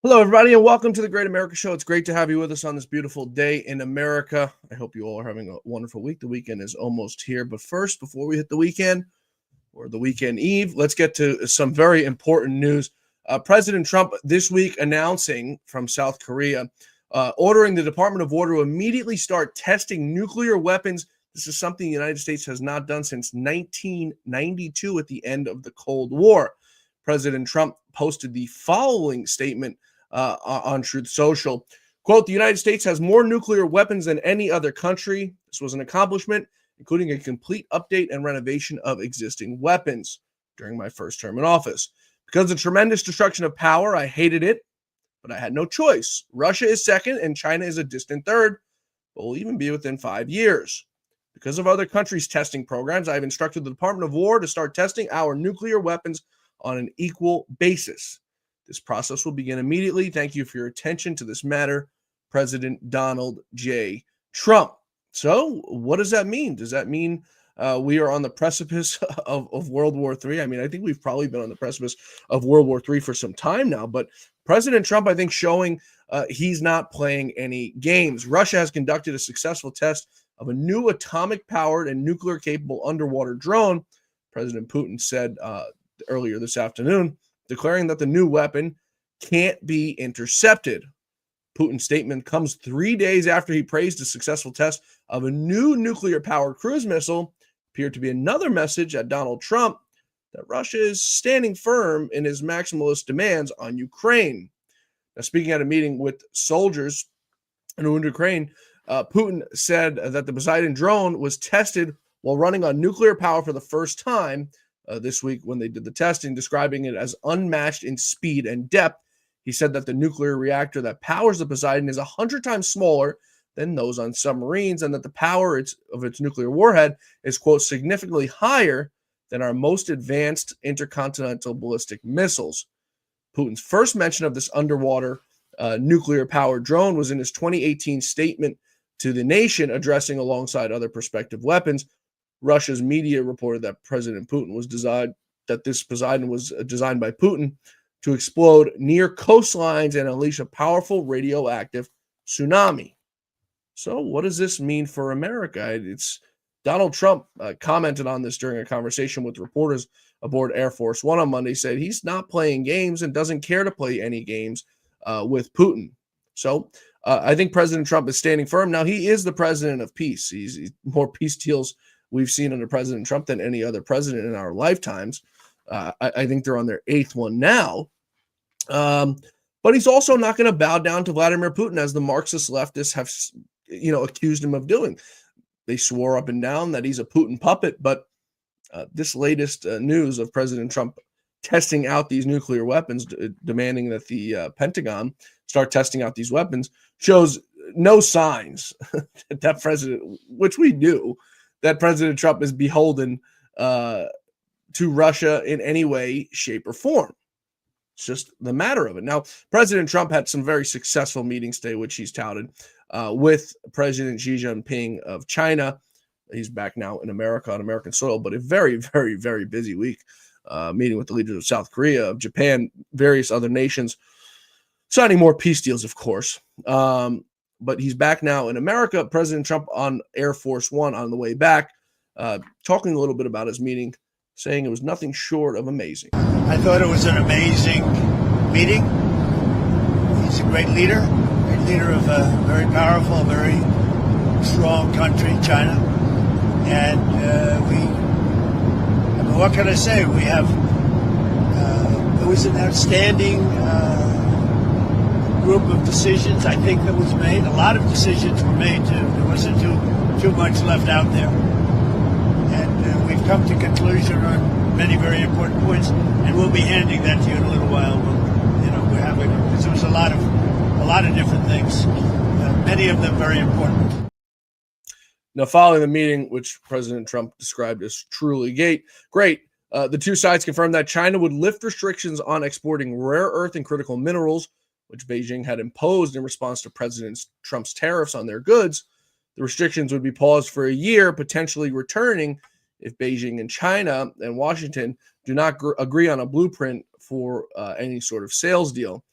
Hello, everybody, and welcome to the Great America Show. It's great to have you with us on this beautiful day in America. I hope you all are having a wonderful week. The weekend is almost here. But first, before we hit the weekend or the weekend eve, let's get to some very important news. President Trump this week announcing from South Korea, ordering the Department of War to immediately start testing nuclear weapons. This is something the United States has not done since 1992 at the end of the Cold War. President Trump posted the following statement on Truth Social. Quote, "The United States has more nuclear weapons than any other country. This was an accomplishment, including a complete update and renovation of existing weapons during my first term in office. Because of the tremendous destruction of power, I hated it, but I had no choice. Russia is second and China is a distant third, but will even be within 5 years. Because of other countries' testing programs, I have instructed the Department of War to start testing our nuclear weapons on an equal basis. This process will begin immediately. Thank you for your attention to this matter, President Donald J. Trump." So what does that mean? Does that mean we are on the precipice of World War III? I mean, I think we've probably been on the precipice of World War III for some time now, but President Trump, I think, showing he's not playing any games. Russia has conducted a successful test of a new atomic-powered and nuclear-capable underwater drone, President Putin said earlier this afternoon, declaring that the new weapon can't be intercepted. Putin's statement comes 3 days after he praised a successful test of a new nuclear-powered cruise missile. Appeared to be another message at Donald Trump that Russia is standing firm in his maximalist demands on Ukraine. Now, speaking at a meeting with soldiers in Ukraine, Putin said that the Poseidon drone was tested while running on nuclear power for the first time this week when they did the testing, describing it as unmatched in speed and depth. He said that the nuclear reactor that powers the Poseidon is 100 times smaller than those on submarines, and that the power of its nuclear warhead is, quote, significantly higher than our most advanced intercontinental ballistic missiles. Putin's first mention of this underwater nuclear-powered drone was in his 2018 statement to the nation, addressing alongside other prospective weapons. Russia's media reported that this Poseidon was designed by Putin to explode near coastlines and unleash a powerful radioactive tsunami. So what does this mean for America? It's Donald Trump commented on this during a conversation with reporters aboard Air Force One on Monday, said he's not playing games and doesn't care to play any games with Putin. So I think President Trump is standing firm. Now, he is the president of peace. He's more peace deals we've seen under President Trump than any other president in our lifetimes. I think they're on their 8th one now. But he's also not going to bow down to Vladimir Putin, as the Marxist leftists have, accused him of doing. They swore up and down that he's a Putin puppet, but this latest news of President Trump testing out these nuclear weapons, demanding that the Pentagon start testing out these weapons, shows no signs that President, which we do, that President Trump is beholden to Russia in any way, shape, or form. It's just the matter of it. Now, President Trump had some very successful meetings today, which he's touted, with President Xi Jinping of China. He's back now in America, on American soil, but a very, very, very busy week, meeting with the leaders of South Korea, of Japan, various other nations, signing more peace deals, of course. But he's back now in America. President Trump on Air Force One on the way back, talking a little bit about his meeting, saying it was nothing short of amazing. I thought it was an amazing meeting. He's a great leader of a very powerful, very strong country, China. And what can I say? We have, it was an outstanding group of decisions, I think, that was made. A lot of decisions were made, too. There wasn't too much left out there. And we've come to conclusion on many very important points, and we'll be handing that to you in a little while. We're having, because there was a lot of different things, many of them very important. Now, following the meeting, which President Trump described as truly great, the two sides confirmed that China would lift restrictions on exporting rare earth and critical minerals, which Beijing had imposed in response to President Trump's tariffs on their goods. The restrictions would be paused for a year, potentially returning if Beijing and China and Washington do not agree on a blueprint for any sort of sales deal.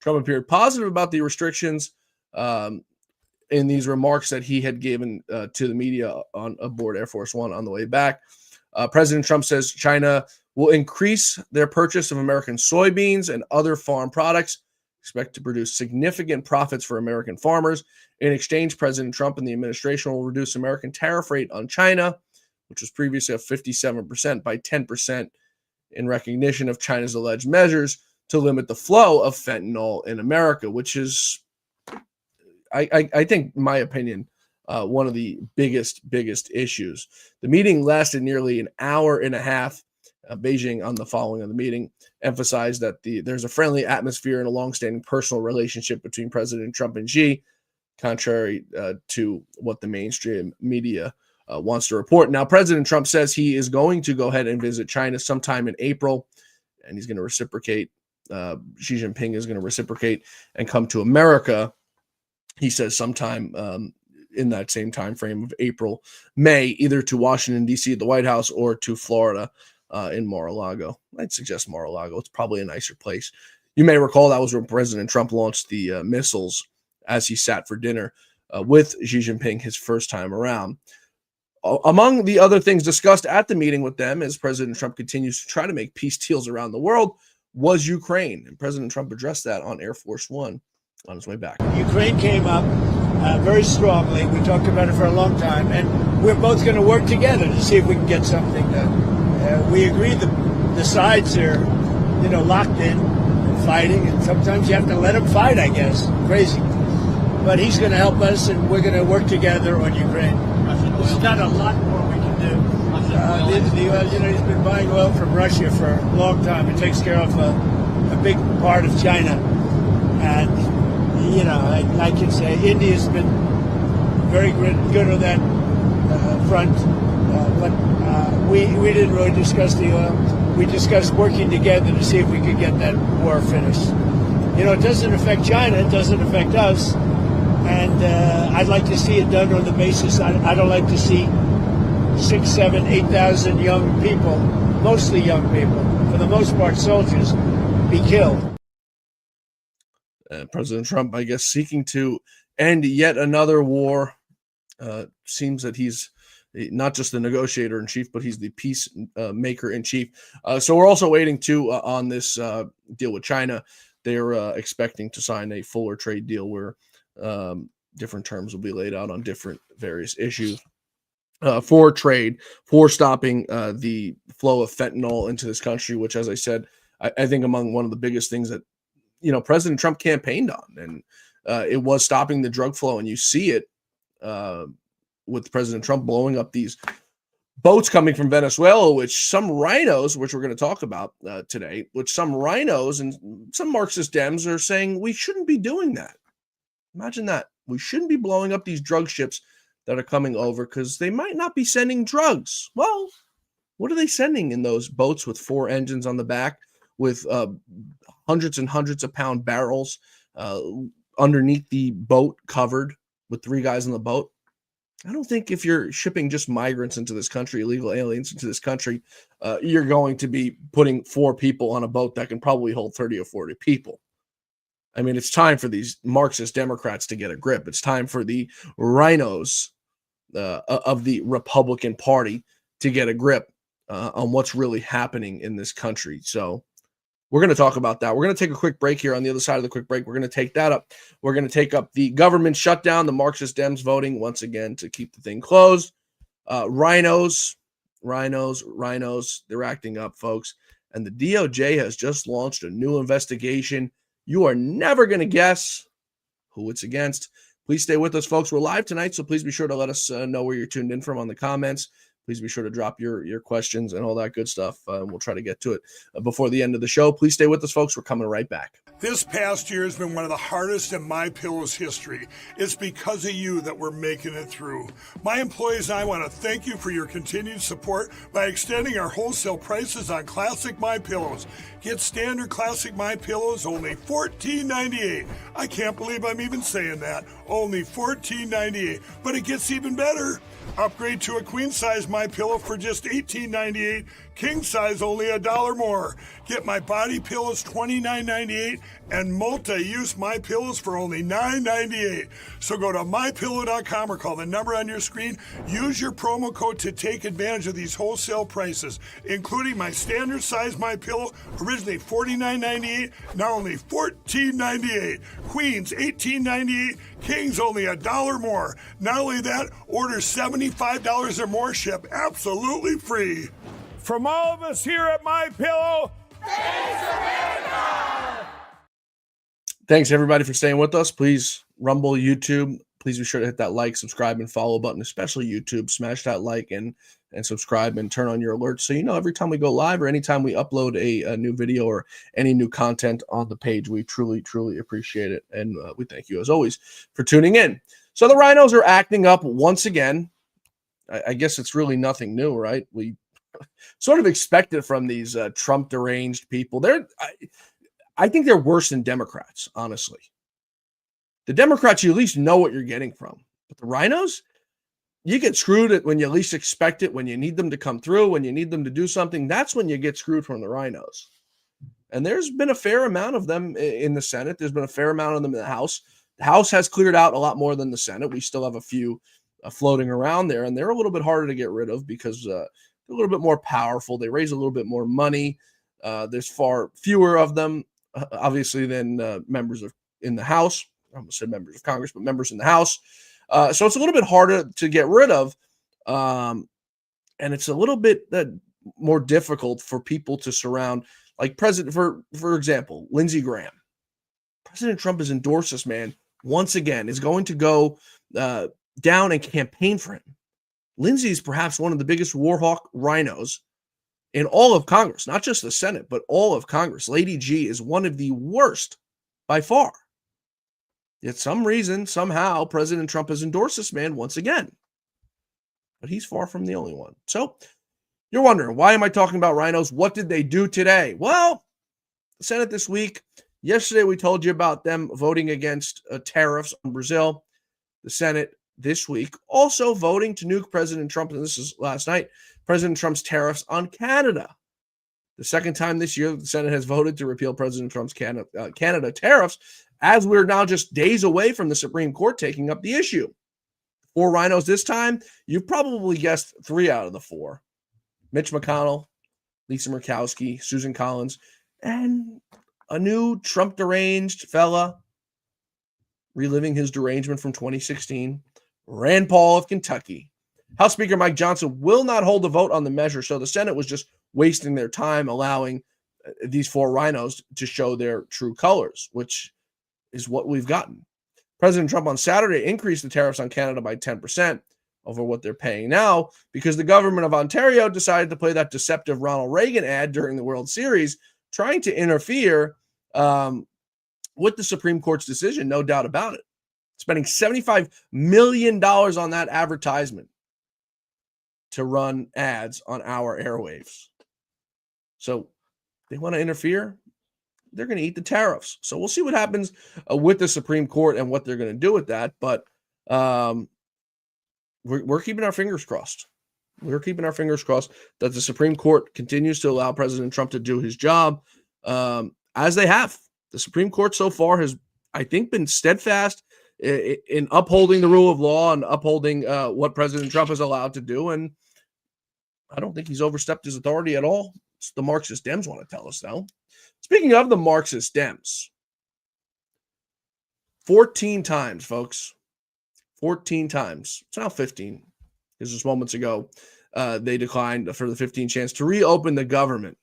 Trump appeared positive about the restrictions in these remarks that he had given to the media on aboard Air Force One on the way back. President Trump says China will increase their purchase of American soybeans and other farm products, expect to produce significant profits for American farmers. In exchange, President Trump and the administration will reduce American tariff rate on China, which was previously at 57%, by 10% in recognition of China's alleged measures to limit the flow of fentanyl in America, which is, I think, in my opinion, one of the biggest issues. The meeting lasted nearly an hour and a half. Beijing, on the following of the meeting, emphasized that there's a friendly atmosphere and a longstanding personal relationship between President Trump and Xi, contrary to what the mainstream media wants to report. Now, President Trump says he is going to go ahead and visit China sometime in April, and he's going to reciprocate. Xi Jinping is going to reciprocate and come to America. He says sometime in that same time frame of April, May, either to Washington, D.C. at the White House or to Florida in Mar-a-Lago. I'd suggest Mar-a-Lago. It's probably a nicer place. You may recall that was when President Trump launched the missiles as he sat for dinner with Xi Jinping his first time around. Among the other things discussed at the meeting with them, as President Trump continues to try to make peace deals around the world, was Ukraine. And President Trump addressed that on Air Force One on his way back. Ukraine came up very strongly. We talked about it for a long time, and we're both going to work together to see if we can get something done. We agreed the sides are, locked in and fighting, and sometimes you have to let them fight, I guess. Crazy. But he's going to help us, and we're going to work together on Ukraine. There's not a lot more we can do. The oil, he's been buying oil from Russia for a long time. It takes care of a big part of China. And, I can say India's been very good on that front. But we didn't really discuss the oil. We discussed working together to see if we could get that war finished. It doesn't affect China. It doesn't affect us. And I'd like to see it done on the basis. I don't like to see 6, 7, 8,000 young people, mostly young people, for the most part soldiers, be killed. President Trump, I guess, seeking to end yet another war. Seems that he's not just the negotiator in chief, but he's the peacemaker in chief. So we're also waiting on this deal with China. They're expecting to sign a fuller trade deal where different terms will be laid out on different various issues for trade, for stopping the flow of fentanyl into this country, which, as I said, I think among one of the biggest things that President Trump campaigned on, and it was stopping the drug flow. And you see it with President Trump blowing up these boats coming from Venezuela, which some RINOs, which we're going to talk about today, which some RINOs and some Marxist Dems are saying we shouldn't be doing that. Imagine that. We shouldn't be blowing up these drug ships that are coming over because they might not be sending drugs. Well, what are they sending in those boats with 4 engines on the back, with hundreds and hundreds of pound barrels underneath the boat, covered with 3 guys on the boat? I don't think if you're shipping just migrants into this country, illegal aliens into this country, you're going to be putting 4 people on a boat that can probably hold 30 or 40 people. I mean, it's time for these Marxist Democrats to get a grip. It's time for the RINOs of the Republican Party to get a grip on what's really happening in this country. So we're going to talk about that. We're going to take a quick break here. On the other side of the quick break, we're going to take that up. We're going to take up the government shutdown, the Marxist Dems voting once again to keep the thing closed. RINOs, they're acting up, folks. And the DOJ has just launched a new investigation. You are never going to guess who it's against. Please stay with us, folks. We're live tonight, so please be sure to let us know where you're tuned in from on the comments. Please be sure to drop your questions and all that good stuff. We'll try to get to it before the end of the show. Please stay with us, folks. We're coming right back. This past year has been one of the hardest in MyPillow's history. It's because of you that we're making it through. My employees and I want to thank you for your continued support by extending our wholesale prices on classic MyPillows. Get standard classic MyPillows only $14.98. I can't believe I'm even saying that. Only $14.98. But it gets even better. Upgrade to a queen size MyPillow for just $18.98. King size only $1 more. Get my body pillows $29.98 and multi-use MyPillows for only $9.98. So go to MyPillow.com or call the number on your screen. Use your promo code to take advantage of these wholesale prices, including my standard size MyPillow, originally $49.98, now only $14.98. Queens, $18.98. Kings, only $1 more. Not only that, order $75 or more, ship absolutely free. From all of us here at MyPillow, Thanks, everybody, for staying with us. Please, Rumble, YouTube, please be sure to hit that like, subscribe, and follow button, especially YouTube. Smash that like and subscribe and turn on your alerts so you know every time we go live or anytime we upload a new video or any new content on the page. We truly, truly appreciate it, and we thank you, as always, for tuning in. So the RINOs are acting up once again. I guess it's really nothing new, right? We sort of expect it from these Trump deranged people. I think they're worse than Democrats, honestly. The Democrats, you at least know what you're getting from. But the RINOs, you get screwed when you least expect it, when you need them to come through, when you need them to do something. That's when you get screwed from the RINOs. And there's been a fair amount of them in the Senate. There's been a fair amount of them in the House. The House has cleared out a lot more than the Senate. We still have a few floating around there, and they're a little bit harder to get rid of because they're a little bit more powerful. They raise a little bit more money. There's far fewer of them, obviously, than members in the House. I almost said members of Congress, but members in the House. So it's a little bit harder to get rid of. And it's a little bit more difficult for people to surround, like for example, Lindsey Graham. President Trump has endorsed this man once again, is going to go down and campaign for him. Lindsey is perhaps one of the biggest war hawk RINOs in all of Congress, not just the Senate, but all of Congress. Lady G is one of the worst by far. Yet some reason, somehow, President Trump has endorsed this man once again. But he's far from the only one. So you're wondering, why am I talking about RINOs? What did they do today? Well, the Senate this week. Yesterday, we told you about them voting against tariffs on Brazil. The Senate this week also voting to nuke President Trump, and this is last night, President Trump's tariffs on Canada. The second time this year the Senate has voted to repeal President Trump's Canada tariffs, as we're now just days away from the Supreme Court taking up the issue. 4 RINOs this time. You've probably guessed 3 out of the 4. Mitch McConnell, Lisa Murkowski, Susan Collins, and a new Trump deranged fella reliving his derangement from 2016, Rand Paul of Kentucky. House Speaker Mike Johnson will not hold a vote on the measure, so the Senate was just wasting their time allowing these 4 RINOs to show their true colors, which is what we've gotten. President Trump on Saturday increased the tariffs on Canada by 10% over what they're paying now because the government of Ontario decided to play that deceptive Ronald Reagan ad during the World Series, trying to interfere with the Supreme Court's decision, no doubt about it. Spending $75 million on that advertisement to run ads on our airwaves. So they want to interfere. They're going to eat the tariffs. So we'll see what happens with the Supreme Court and what they're going to do with that. But we're keeping our fingers crossed. We're keeping our fingers crossed that the Supreme Court continues to allow President Trump to do his job as they have. The Supreme Court so far has, I think, been steadfast in upholding the rule of law and upholding what President Trump is allowed to do. And I don't think he's overstepped his authority at all. It's the Marxist Dems want to tell us, though. Speaking of the Marxist Dems, 14 times, folks. 14 times. It's now 15. Because just moments ago, they declined for the 15th chance to reopen the government.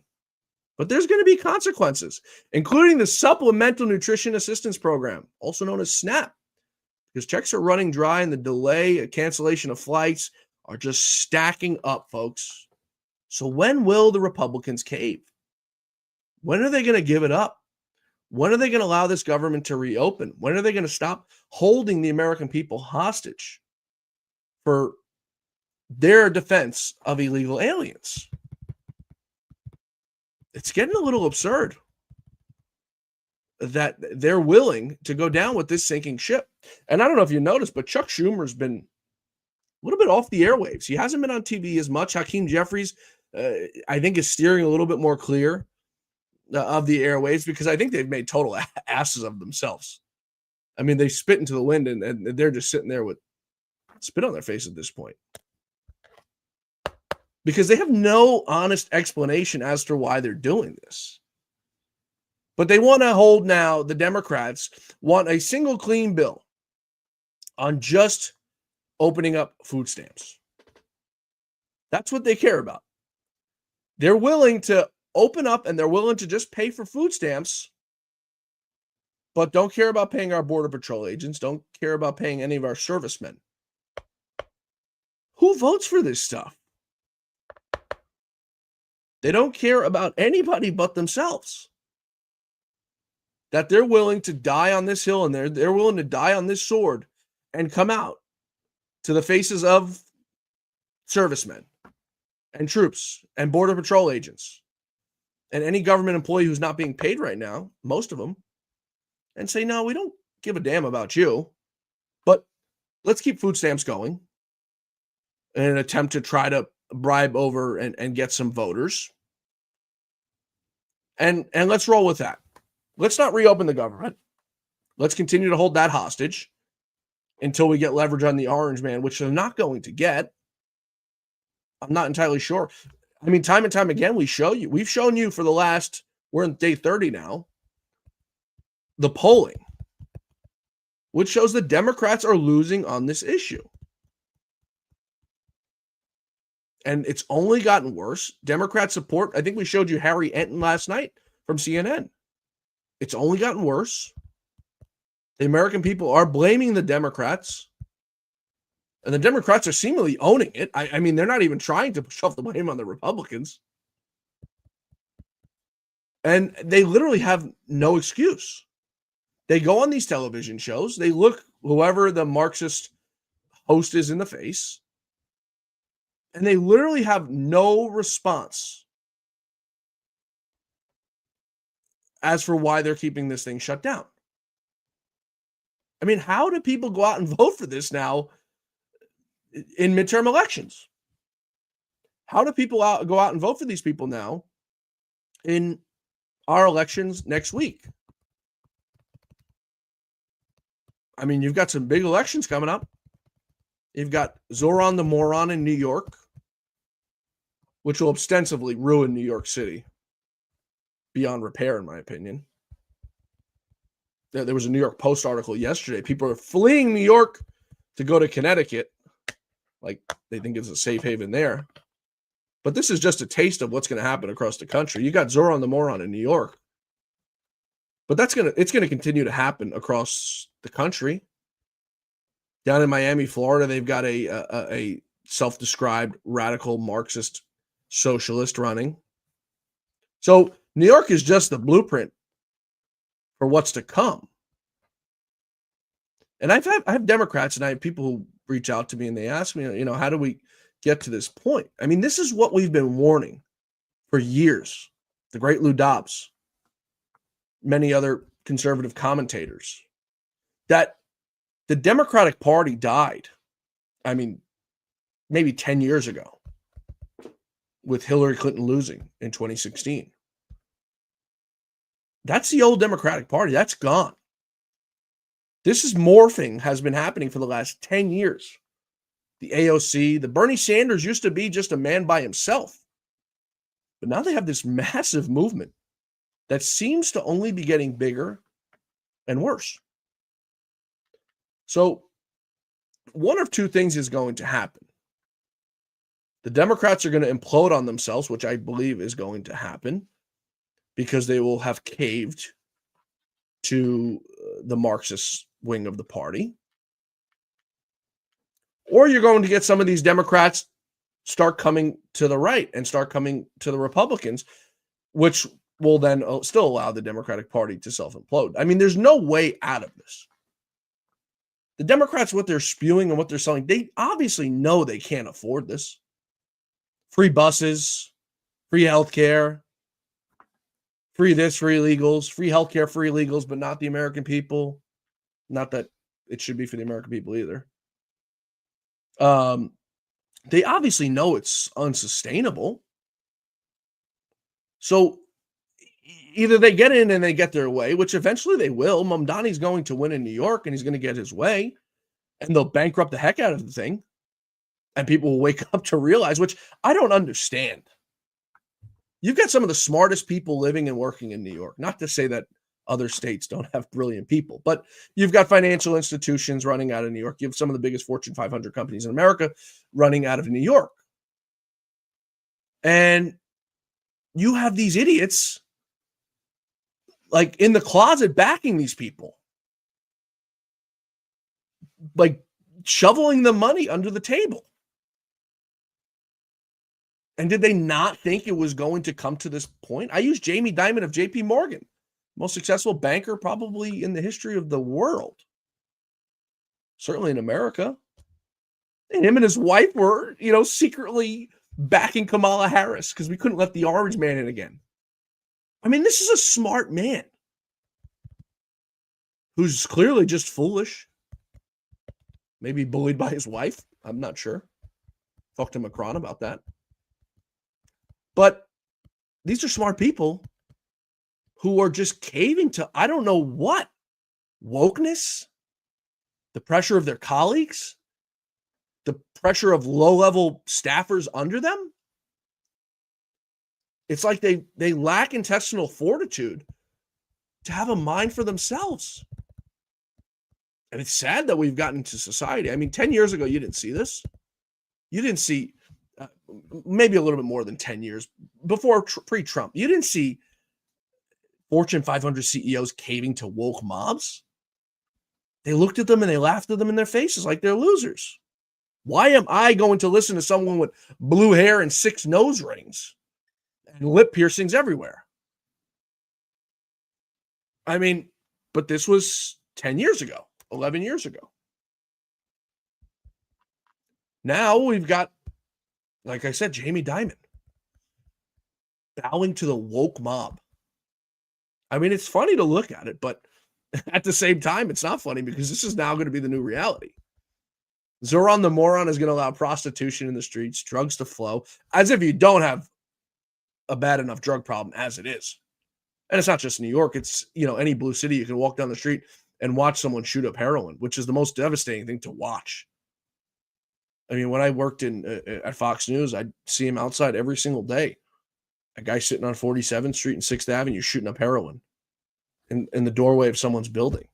But there's going to be consequences, including the Supplemental Nutrition Assistance Program, also known as SNAP, because checks are running dry and the delay, cancellation of flights are just stacking up, folks. So when will the Republicans cave? When are they going to give it up? When are they going to allow this government to reopen? When are they going to stop holding the American people hostage for their defense of illegal aliens? It's getting a little absurd that they're willing to go down with this sinking ship. And I don't know if you noticed, but Chuck Schumer's been a little bit off the airwaves. He hasn't been on TV as much. Hakeem Jeffries, I think, is steering a little bit more clear. of the airwaves because I think they've made total asses of themselves. I mean, they spit into the wind and they're just sitting there with spit on their face at this point. Because they have no honest explanation as to why they're doing this. But they want to hold now, the Democrats want a single clean bill on just opening up food stamps. That's what they care about. They're willing to open up and they're willing to just pay for food stamps, but don't care about paying our Border Patrol agents, don't care about paying any of our servicemen. Who votes for this stuff? They don't care about anybody but themselves. That they're willing to die on this hill and they're willing to die on this sword and come out to the faces of servicemen and troops and Border Patrol agents and any government employee who's not being paid right now, most of them, and say, no, we don't give a damn about you, but let's keep food stamps going in an attempt to try to bribe over and get some voters. And let's roll with that. Let's not reopen the government. Let's continue to hold that hostage until we get leverage on the orange man, which they're not going to get. I'm not entirely sure. I mean, time and time again, we've shown you for the last, we're in day 30 now, the polling, which shows the Democrats are losing on this issue. And it's only gotten worse. Democrat support, I think we showed you Harry Enton last night from CNN. It's only gotten worse. The American people are blaming the Democrats. And the Democrats are seemingly owning it. I mean, they're not even trying to push off the blame on the Republicans. And they literally have no excuse. They go on these television shows. They look whoever the Marxist host is in the face. And they literally have no response as for why they're keeping this thing shut down. I mean, how do people go out and vote for this now in midterm elections? How do people go out and vote for these people now in our elections next week? I mean, you've got some big elections coming up. You've got Zoran the Moron in New York, which will ostensibly ruin New York City beyond repair, in my opinion. There was a New York Post article yesterday. People are fleeing New York to go to Connecticut. Like they think it's a safe haven there. But this is just a taste of what's going to happen across the country. You got Zoran the Moron in New York. But it's going to continue to happen across the country. Down in Miami, Florida, they've got a self-described radical Marxist socialist running. So New York is just the blueprint for what's to come. And I have Democrats and I have people who reach out to me and they ask me, how do we get to this point? I mean, this is what we've been warning for years. The great Lou Dobbs, many other conservative commentators, that the Democratic Party died, I mean, maybe 10 years ago with Hillary Clinton losing in 2016. That's the old Democratic Party. That's gone. This is morphing has been happening for the last 10 years. The AOC, the Bernie Sanders used to be just a man by himself. But now they have this massive movement that seems to only be getting bigger and worse. So one of two things is going to happen. The Democrats are going to implode on themselves, which I believe is going to happen because they will have caved to the Marxist wing of the party. Or you're going to get some of these Democrats start coming to the right and start coming to the Republicans, which will then still allow the Democratic Party to self-implode. I mean, there's no way out of this. The Democrats, what they're spewing and what they're selling, they obviously know they can't afford this. Free buses, free healthcare, free this, free illegals, free healthcare, free illegals, but not the American people. Not that it should be for the American people either. They obviously know it's unsustainable. So either they get in and they get their way, which eventually they will. Mamdani's going to win in New York and he's going to get his way, and they'll bankrupt the heck out of the thing. And people will wake up to realize, which I don't understand. You've got some of the smartest people living and working in New York. Not to say that other states don't have brilliant people, but you've got financial institutions running out of New York. You have some of the biggest Fortune 500 companies in America running out of New York. And you have these idiots like in the closet backing these people, like shoveling the money under the table. And did they not think it was going to come to this point? I use Jamie Dimon of JP Morgan, most successful banker probably in the history of the world, certainly in America. And him and his wife were, secretly backing Kamala Harris because we couldn't let the orange man in again. I mean, this is a smart man who's clearly just foolish, maybe bullied by his wife. I'm not sure. Talk to Macron about that. But these are smart people who are just caving to, I don't know what, wokeness, the pressure of their colleagues, the pressure of low-level staffers under them. It's like they lack intestinal fortitude to have a mind for themselves. And it's sad that we've gotten into society. I mean, 10 years ago, you didn't see this. You didn't see, maybe a little bit more than 10 years, before pre-Trump, you didn't see Fortune 500 CEOs caving to woke mobs. They looked at them and they laughed at them in their faces like they're losers. Why am I going to listen to someone with blue hair and 6 nose rings and lip piercings everywhere? I mean, but this was 10 years ago, 11 years ago. Now we've got, like I said, Jamie Dimon bowing to the woke mob. I mean, it's funny to look at it, but at the same time, it's not funny because this is now going to be the new reality. Zoran the moron is going to allow prostitution in the streets, drugs to flow, as if you don't have a bad enough drug problem as it is. And it's not just New York. It's, any blue city. You can walk down the street and watch someone shoot up heroin, which is the most devastating thing to watch. I mean, when I worked at Fox News, I'd see him outside every single day. A guy sitting on 47th Street and 6th Avenue shooting up heroin in the doorway of someone's building.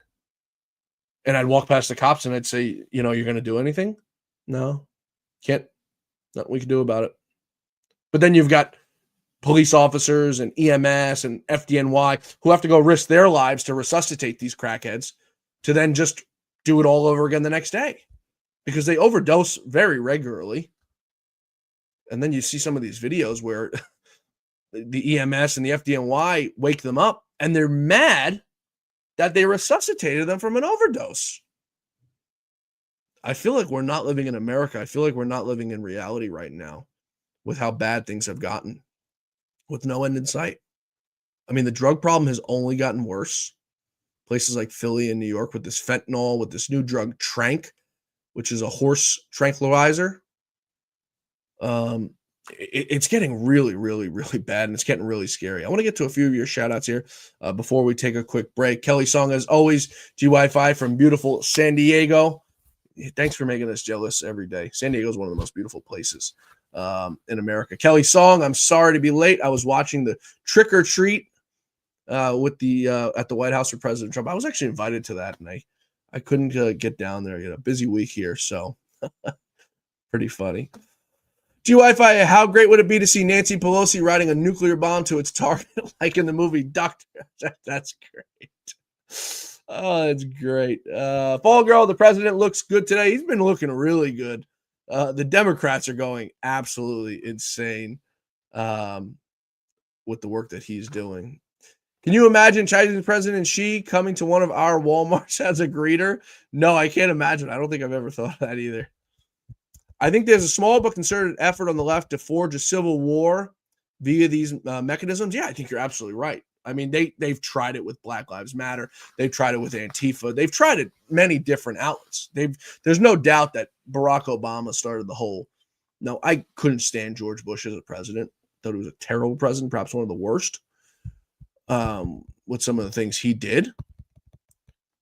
And I'd walk past the cops and I'd say, you're going to do anything? No, can't. Nothing we can do about it. But then you've got police officers and EMS and FDNY who have to go risk their lives to resuscitate these crackheads to then just do it all over again the next day because they overdose very regularly. And then you see some of these videos where the EMS and the FDNY wake them up and they're mad that they resuscitated them from an overdose. I feel like we're not living in America. I feel like we're not living in reality right now with how bad things have gotten with no end in sight. I mean, the drug problem has only gotten worse. Places like Philly and New York with this fentanyl, with this new drug Trank, which is a horse tranquilizer. It's getting really, really, really bad, and it's getting really scary. I want to get to a few of your shout-outs here before we take a quick break. Kelly Song, as always, GY5 from beautiful San Diego. Thanks for making us jealous every day. San Diego is one of the most beautiful places in America. Kelly Song, I'm sorry to be late. I was watching the Trick or Treat with the at the White House for President Trump. I was actually invited to that, and I couldn't get down there. A busy week here, so pretty funny. GY5, how great would it be to see Nancy Pelosi riding a nuclear bomb to its target like in the movie Doctor? That's great. Oh, that's great. Fall Girl, the president looks good today. He's been looking really good. The Democrats are going absolutely insane with the work that he's doing. Can you imagine Chinese President Xi coming to one of our Walmarts as a greeter? No, I can't imagine. I don't think I've ever thought of that either. I think there's a small but concerted effort on the left to forge a civil war via these mechanisms. Yeah, I think you're absolutely right. I mean, they've tried it with Black Lives Matter. They've tried it with Antifa. They've tried it many different outlets. There's no doubt that Barack Obama started the whole. No, I couldn't stand George Bush as a president. Thought he was a terrible president, perhaps one of the worst. with some of the things he did.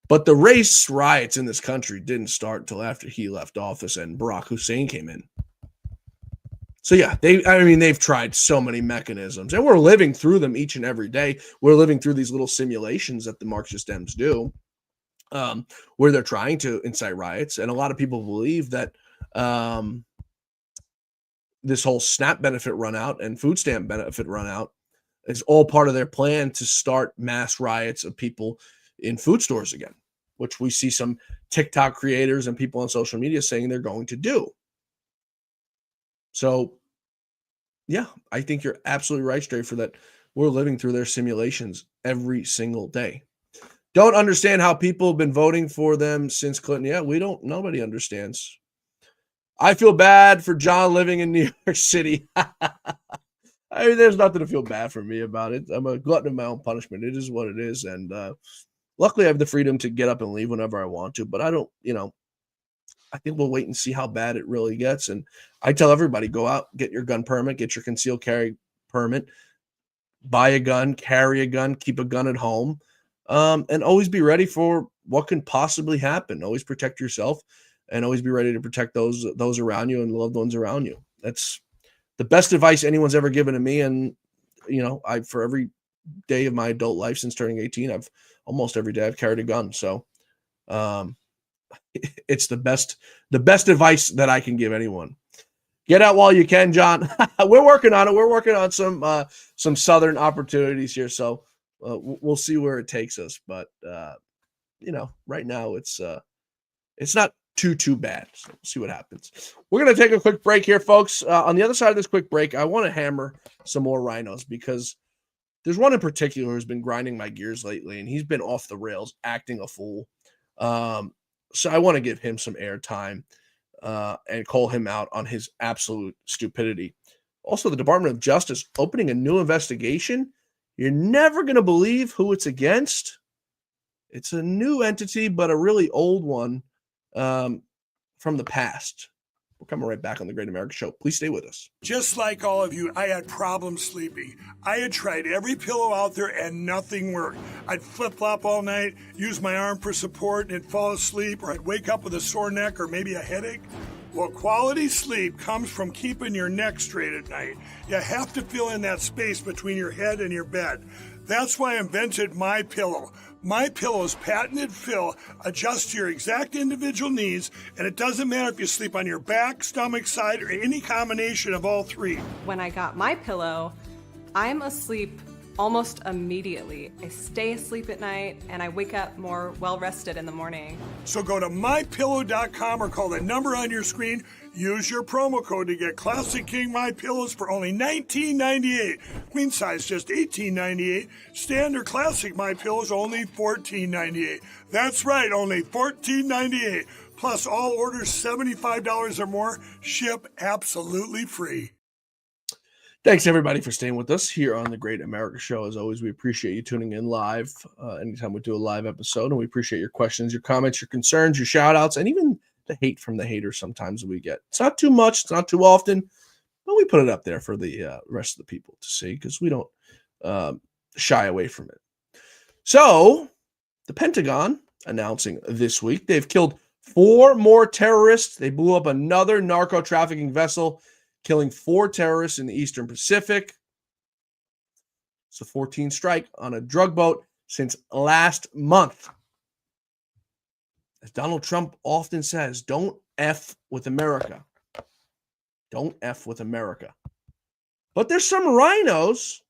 But the race riots in this country didn't start until after he left office and Barack Hussein came in. So yeah, they've tried so many mechanisms, and we're living through them each and every day. We're living through these little simulations that the Marxist Dems do, where they're trying to incite riots. And a lot of people believe that this whole SNAP benefit run out and food stamp benefit run out is all part of their plan to start mass riots of people in food stores again, which we see some TikTok creators and people on social media saying they're going to do. So, yeah, I think you're absolutely right, Strafer, that we're living through their simulations every single day. Don't understand how people have been voting for them since Clinton. Yeah, nobody understands. I feel bad for John living in New York City. I mean, there's nothing to feel bad for me about it. I'm a glutton of my own punishment. It is what it is. And luckily, I have the freedom to get up and leave whenever I want to. But I don't, I think we'll wait and see how bad it really gets. And I tell everybody, go out, get your gun permit, get your concealed carry permit, buy a gun, carry a gun, keep a gun at home, and always be ready for what can possibly happen. Always protect yourself and always be ready to protect those around you and loved ones around you. That's the best advice anyone's ever given to me. And, for every day of my adult life since turning 18, almost every day I've carried a gun. So it's the best advice that I can give anyone. Get out while you can, John. We're working on it. We're working on some Southern opportunities here. So we'll see where it takes us. But, right now it's not too bad. So we'll see what happens. We're going to take a quick break here, folks. On the other side of this quick break, I want to hammer some more RINOS because there's one in particular who's been grinding my gears lately, and he's been off the rails, acting a fool. So I want to give him some airtime and call him out on his absolute stupidity. Also, the Department of Justice opening a new investigation. You're never going to believe who it's against. It's a new entity, but a really old one from the past. We're coming right back on the Great America Show. Please stay with us. Just like all of you, I had problems sleeping. I had tried every pillow out there and nothing worked. I'd flip-flop all night, use my arm for support, and fall asleep, or I'd wake up with a sore neck or maybe a headache. Well, quality sleep comes from keeping your neck straight at night. You have to fill in that space between your head and your bed. That's why I invented My Pillow. My Pillow's patented fill adjusts to your exact individual needs, and it doesn't matter if you sleep on your back, stomach, side, or any combination of all three. When I got My Pillow, I'm asleep almost immediately. I stay asleep at night, and I wake up more well-rested in the morning. So go to MyPillow.com or call the number on your screen. Use your promo code to get Classic King My Pillows for only $19.98. Queen size just $18.98. Standard Classic My Pillows only $14.98. That's right, only $14.98. Plus all orders $75 or more ship absolutely free. Thanks, everybody, for staying with us here on the Great America Show. As always, we appreciate you tuning in live anytime we do a live episode, and we appreciate your questions, your comments, your concerns, your shout-outs, and even the hate from the haters sometimes we get. It's not too much, it's not too often, but we put it up there for the rest of the people to see because we don't shy away from it. So, the Pentagon announcing this week they've killed 4 more terrorists. They blew up another narco-trafficking vessel, killing 4 terrorists in the Eastern Pacific. It's a 14th strike on a drug boat since last month. As Donald Trump often says, don't F with America. Don't F with America. But there's some RINOs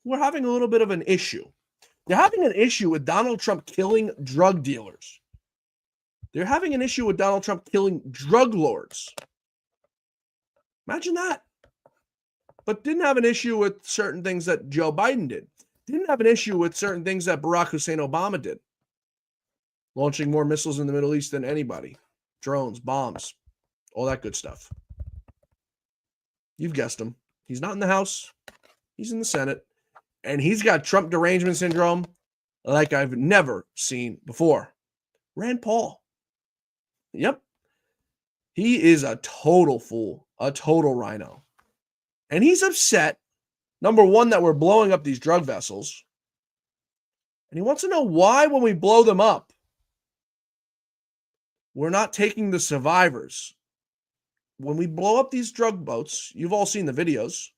who are having a little bit of an issue. They're having an issue with Donald Trump killing drug dealers. They're having an issue with Donald Trump killing drug lords. Imagine that. But didn't have an issue with certain things that Joe Biden did. Didn't have an issue with certain things that Barack Hussein Obama did. Launching more missiles in the Middle East than anybody. Drones, bombs, all that good stuff. You've guessed him. He's not in the House. He's in the Senate. And he's got Trump derangement syndrome like I've never seen before. Rand Paul. Yep. He is a total fool, a total RINO. And he's upset Number one, that we're blowing up these drug vessels. And he wants to know why, when we blow them up, we're not taking the survivors. When we blow up these drug boats, you've all seen the videos.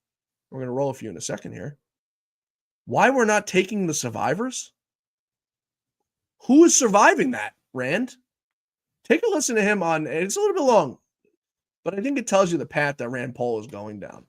We're going to roll a few in a second here. Why we're not taking the survivors? Who is surviving that, Rand? Take a listen to him on, it's a little bit long, but I think it tells you the path that Rand Paul is going down.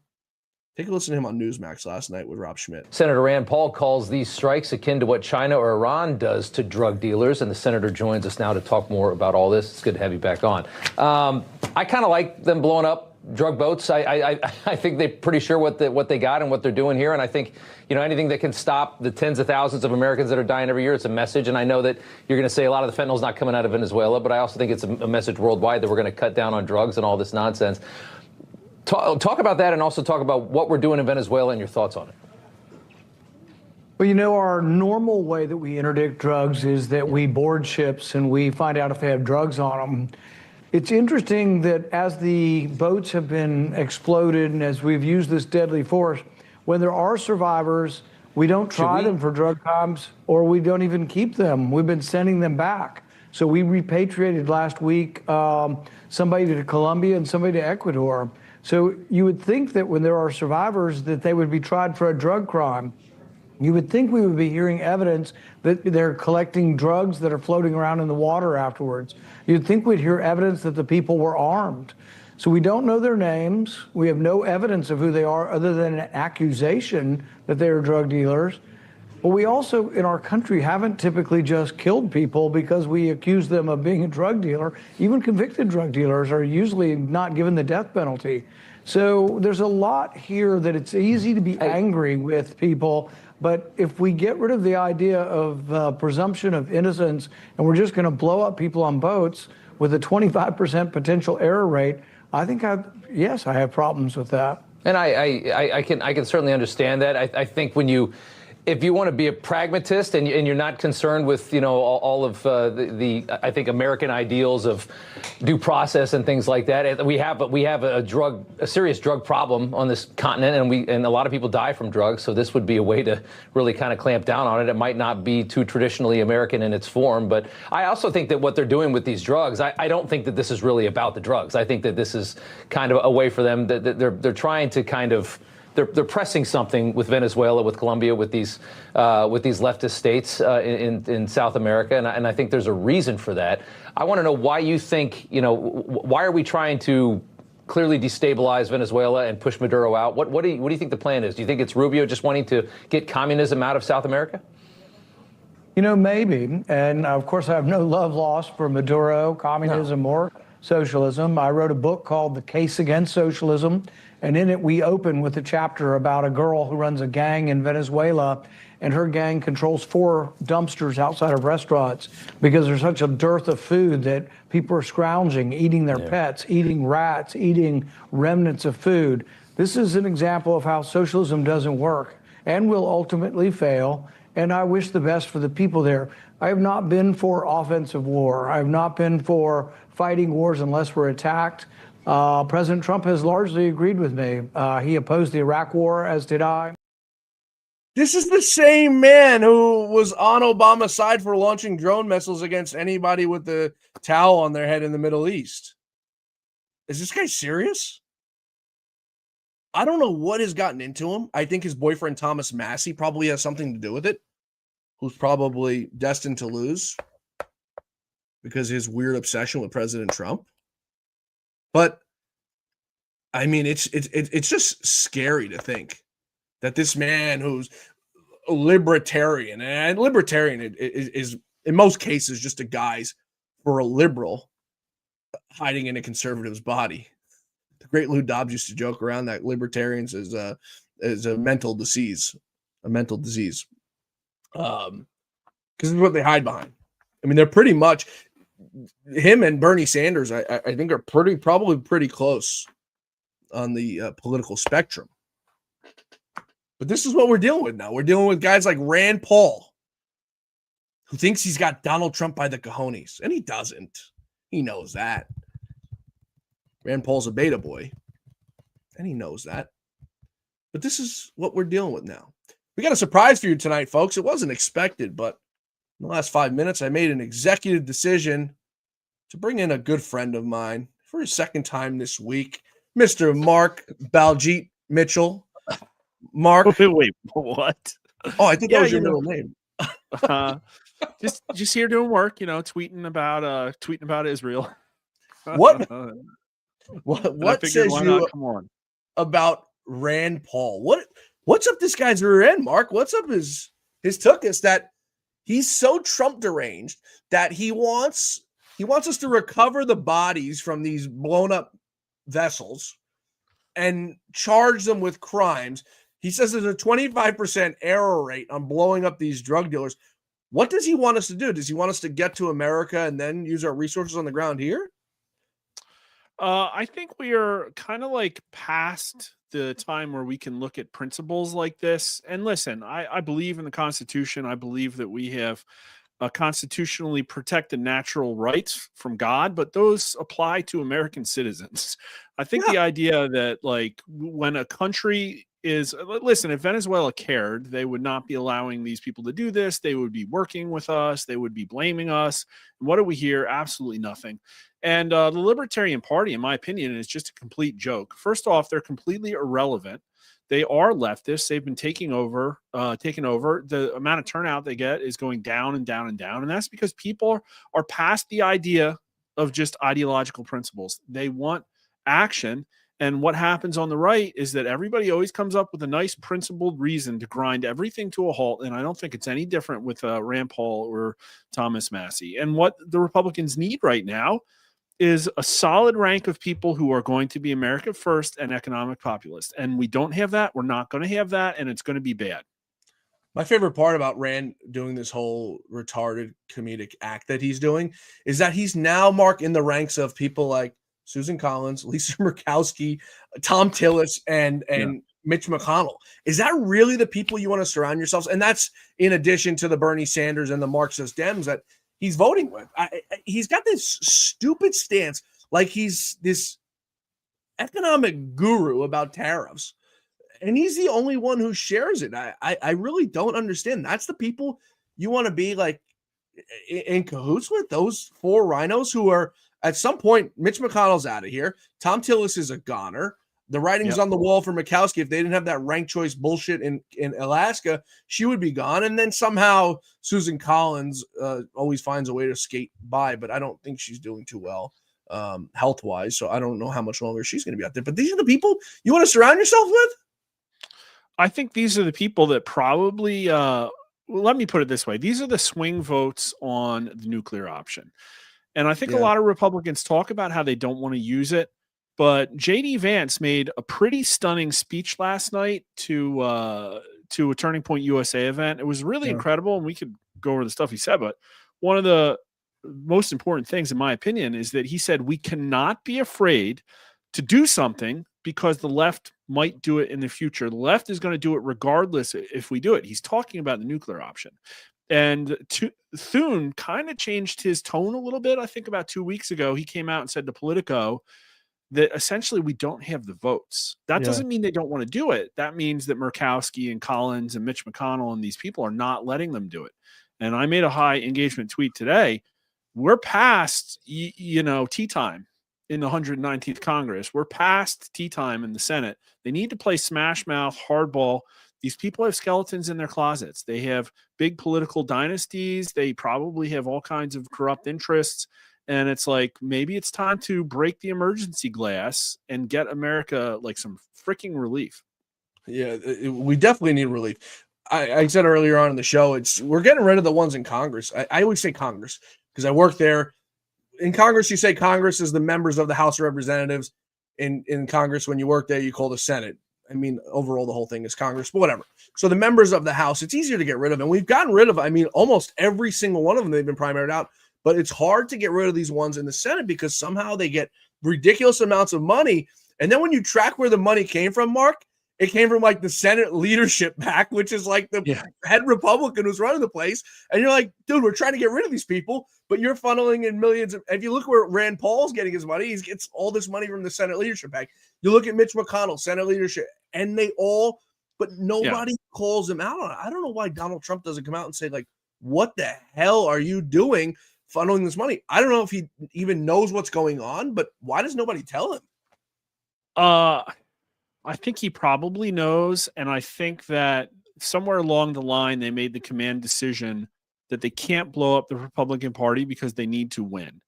Take a listen to him on Newsmax last night with Rob Schmidt. Senator Rand Paul calls these strikes akin to what China or Iran does to drug dealers, and the senator joins us now to talk more about all this. It's good to have you back on. I kind of like them blowing up drug boats. I think they're pretty sure what they got and what they're doing here, and I think anything that can stop the tens of thousands of Americans that are dying every year, it's a message. And I know that you're going to say a lot of the fentanyl's not coming out of Venezuela, but I also think it's a message worldwide that we're going to cut down on drugs and all this nonsense. Talk about that, and also talk about what we're doing in Venezuela and your thoughts on it. Well, our normal way that we interdict drugs is that we board ships and we find out if they have drugs on them. It's interesting that as the boats have been exploded and as we've used this deadly force, when there are survivors, we don't try them for drug crimes, or we don't even keep them. We've been sending them back. So we repatriated last week somebody to Colombia and somebody to Ecuador. So you would think that when there are survivors that they would be tried for a drug crime. You would think we would be hearing evidence that they're collecting drugs that are floating around in the water afterwards. You'd think we'd hear evidence that the people were armed. So we don't know their names. We have no evidence of who they are other than an accusation that they are drug dealers. But we also, in our country, haven't typically just killed people because we accuse them of being a drug dealer. Even convicted drug dealers are usually not given the death penalty. So there's a lot here that it's easy to be angry with people. But if we get rid of the idea of presumption of innocence and we're just going to blow up people on boats with a 25% potential error rate, I think I have problems with that. And I can certainly understand that. I think if you want to be a pragmatist and you're not concerned with all of the I think American ideals of due process and things like that, we have a serious drug problem on this continent, and a lot of people die from drugs. So this would be a way to really kind of clamp down on it. It might not be too traditionally American in its form, but I also think that what they're doing with these drugs, I don't think that this is really about the drugs. I think that this is kind of a way for them that they're trying to kind of. They're pressing something with Venezuela, with Colombia, with these leftist states in South America, and I think there's a reason for that. I want to know why you think, why are we trying to clearly destabilize Venezuela and push Maduro out? What do you think the plan is? Do you think it's Rubio just wanting to get communism out of South America? Maybe. And of course, I have no love lost for Maduro, communism, or socialism. I wrote a book called The Case Against Socialism. And in it, we open with a chapter about a girl who runs a gang in Venezuela, and her gang controls 4 dumpsters outside of restaurants because there's such a dearth of food that people are scrounging, eating their pets, eating rats, eating remnants of food. This is an example of how socialism doesn't work and will ultimately fail. And I wish the best for the people there. I have not been for offensive war. I have not been for fighting wars unless we're attacked. President Trump has largely agreed with me. He opposed the Iraq war, as did I. This is the same man who was on Obama's side for launching drone missiles against anybody with the towel on their head in the Middle East. Is this guy serious? I don't know what has gotten into him. I think his boyfriend, Thomas Massey, probably has something to do with it, who's probably destined to lose because of his weird obsession with President Trump. But I mean, it's just scary to think that this man who's a libertarian, and libertarian is in most cases just a guise for a liberal hiding in a conservative's body. The great Lou Dobbs used to joke around that libertarians is a mental disease, because it's what they hide behind. I mean, they're pretty much. Him and Bernie Sanders, I think, are probably pretty close on the political spectrum. But this is what we're dealing with now. We're dealing with guys like Rand Paul, who thinks he's got Donald Trump by the cojones, and he doesn't. He knows that. Rand Paul's a beta boy, and he knows that. But this is what we're dealing with now. We got a surprise for you tonight, folks. It wasn't expected, but in the last 5 minutes, I made an executive decision to bring in a good friend of mine for his second time this week, Mr. Mark Baljeet Mitchell. Mark. Wait, what? Oh, I think that was your middle name. Just here doing work, tweeting about Israel. What What says you come on. about Rand Paul? What's up this guy's rear end, Mark? What's up his tuchus that he's so Trump deranged that he wants us to recover the bodies from these blown up vessels and charge them with crimes. He says there's a 25% error rate on blowing up these drug dealers. What does he want us to do? Does he want us to get to America and then use our resources on the ground here? I think we are kind of like past the time where we can look at principles like this. And listen, I believe in the Constitution. I believe that we have constitutionally protected natural rights from God, but those apply to American citizens. I think the idea that like when a country is, listen, if Venezuela cared, they would not be allowing these people to do this. They would be working with us. They would be blaming us. And what do we hear? Absolutely nothing. And the Libertarian Party, in my opinion, is just a complete joke. First off, they're completely irrelevant. They are leftists. They've been taking over. The amount of turnout they get is going down and down and down. And that's because people are past the idea of just ideological principles. They want action. And what happens on the right is that everybody always comes up with a nice principled reason to grind everything to a halt. And I don't think it's any different with Rand Paul or Thomas Massie. And what the Republicans need right now is a solid rank of people who are going to be America first and economic populist. And we don't have that. We're not going to have that. And it's going to be bad. My favorite part about Rand doing this whole retarded comedic act that he's doing is that he's now, Mark, in the ranks of people like Susan Collins, Lisa Murkowski, Tom Tillis, and Mitch McConnell. Is that really the people you want to surround yourselves? And that's in addition to the Bernie Sanders and the Marxist Dems that he's voting with. He's got this stupid stance like he's this economic guru about tariffs. And he's the only one who shares it. I really don't understand. That's the people you want to be like in cahoots with, those four rhinos who are at some point, Mitch McConnell's out of here. Tom Tillis is a goner. The writing's on the wall for Murkowski. If they didn't have that ranked choice bullshit in Alaska, she would be gone. And then somehow Susan Collins always finds a way to skate by, but I don't think she's doing too well health-wise. So I don't know how much longer she's going to be out there. But these are the people you want to surround yourself with? I think these are the people that probably, let me put it this way. These are the swing votes on the nuclear option. And I think a lot of Republicans talk about how they don't want to use it. But J.D. Vance made a pretty stunning speech last night to a Turning Point USA event. It was really incredible, and we could go over the stuff he said. But one of the most important things, in my opinion, is that he said we cannot be afraid to do something because the left might do it in the future. The left is going to do it regardless if we do it. He's talking about the nuclear option. And Thune kind of changed his tone a little bit. I think about 2 weeks ago, he came out and said to Politico that essentially we don't have the votes. That doesn't mean they don't want to do it. That means that Murkowski and Collins and Mitch McConnell and these people are not letting them do it. And I made a high engagement tweet today. We're past, tea time in the 119th Congress. We're past tea time in the Senate. They need to play smash mouth, hardball. These people have skeletons in their closets. They have big political dynasties. They probably have all kinds of corrupt interests. And it's like, maybe it's time to break the emergency glass and get America like some freaking relief. Yeah, we definitely need relief. I said earlier on in the show, we're getting rid of the ones in Congress. I always say Congress because I work there. In Congress, you say Congress is the members of the House of Representatives. In Congress, when you work there, you call the Senate. I mean, overall, the whole thing is Congress, but whatever. So the members of the House, it's easier to get rid of. And we've gotten rid of, almost every single one of them. They've been primaried out. But it's hard to get rid of these ones in the Senate because somehow they get ridiculous amounts of money. And then when you track where the money came from, Mark, It came from like the Senate leadership pack, which is like the head Republican who's running the place. And you're like, dude, we're trying to get rid of these people, but you're funneling in millions. If you look where Rand Paul's getting his money, he gets all this money from the Senate leadership pack. You look at Mitch McConnell, Senate leadership, and but nobody calls him out on it. I don't know why Donald Trump doesn't come out and say, like, what the hell are you doing funneling this money? I don't know if he even knows what's going on, but why does nobody tell him? I think he probably knows, and I think that somewhere along the line they made the command decision that they can't blow up the Republican Party because they need to win.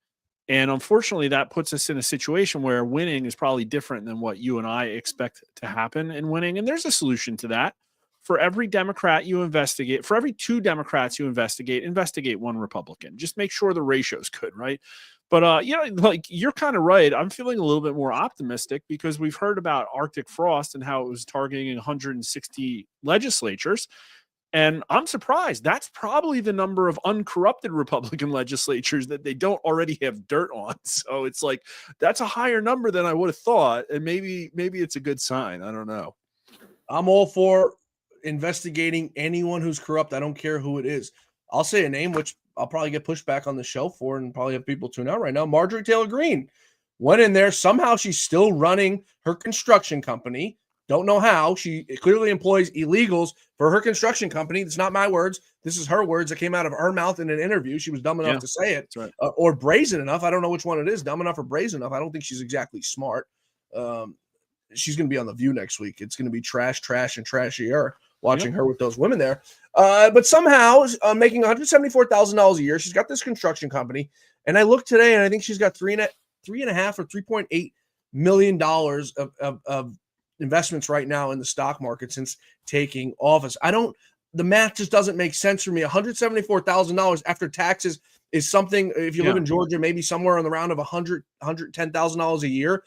And unfortunately, that puts us in a situation where winning is probably different than what you and I expect to happen in winning. And there's a solution to that. For every Democrat you investigate, for every 2 Democrats you investigate 1 Republican. Just make sure the ratio's good, right? But, like you're kind of right. I'm feeling a little bit more optimistic because we've heard about Arctic frost and how it was targeting 160 legislatures. And I'm surprised. That's probably the number of uncorrupted Republican legislatures that they don't already have dirt on. So it's like, that's a higher number than I would have thought. And maybe it's a good sign. I don't know. I'm all for investigating anyone who's corrupt. I don't care who it is. I'll say a name, which I'll probably get pushed back on the show for and probably have people tune out right now. Marjorie Taylor Greene went in there. Somehow she's still running her construction company. Don't know how. She clearly employs illegals for her construction company. It's not my words. This is her words that came out of her mouth in an interview. She was dumb enough to say it. Right. Or brazen enough. I don't know which one it is. Dumb enough or brazen enough. I don't think she's exactly smart. She's going to be on The View next week. It's going to be trash, and trashier watching her with those women there. But somehow making $174,000 a year. She's got this construction company. And I looked today and I think she's got $3.5 or $3.8 million of investments right now in the stock market since taking office. The math just doesn't make sense for me. $174,000 after taxes is something, if you live in Georgia, maybe somewhere on the round of $110,000 a year.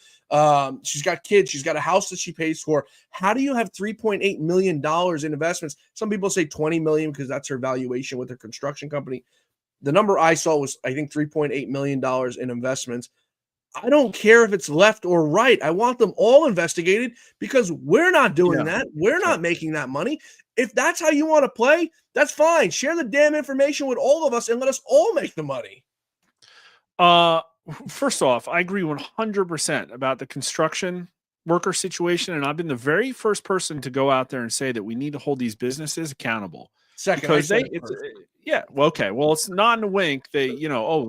She's got kids. She's got a house that she pays for. How do you have $3.8 million in investments? Some people say $20 million because that's her valuation with her construction company. The number I saw was, I think, $3.8 million in investments. I don't care if it's left or right. I want them all investigated because we're not doing that. We're not making that money. If that's how you want to play, that's fine. Share the damn information with all of us and let us all make the money. First off, I agree 100% about the construction worker situation. And I've been the very first person to go out there and say that we need to hold these businesses accountable. Second, because well, it's not in a wink. They,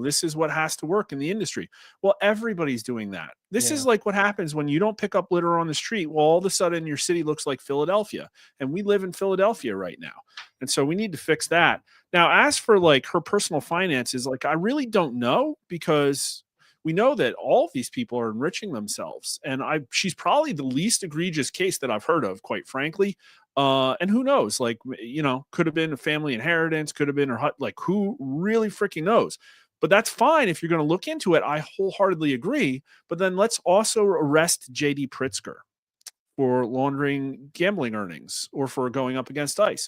this is what has to work in the industry. Well, everybody's doing that. This is like what happens when you don't pick up litter on the street. Well, all of a sudden your city looks like Philadelphia, and we live in Philadelphia right now. And so we need to fix that. Now, as for like her personal finances, like I really don't know, because we know that all of these people are enriching themselves, and she's probably the least egregious case that I've heard of, quite frankly. And who knows, like, could have been a family inheritance, could have been her, like, who really freaking knows? But that's fine if you're going to look into it. I wholeheartedly agree. But then let's also arrest J.D. Pritzker for laundering gambling earnings or for going up against ICE.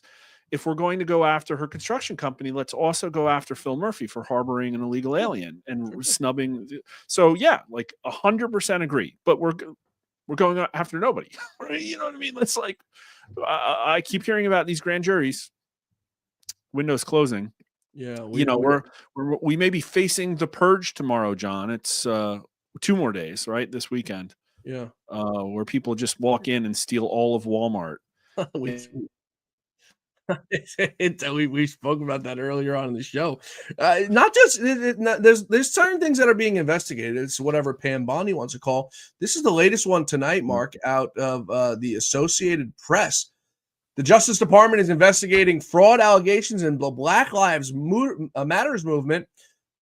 If we're going to go after her construction company, let's also go after Phil Murphy for harboring an illegal alien and snubbing. So yeah, like 100% agree. But we're going after nobody. Right? You know what I mean? Let's like. I keep hearing about these grand juries, windows closing. Yeah, we may be facing the purge tomorrow, John. It's 2 more days, right? This weekend. Yeah, where people just walk in and steal all of Walmart. we spoke about that earlier on in the show. Not just there's certain things that are being investigated. It's whatever Pam Bondi wants to call. This is the latest one tonight, Mark, out of the Associated Press. The Justice Department is investigating fraud allegations in the Black Lives Matters movement.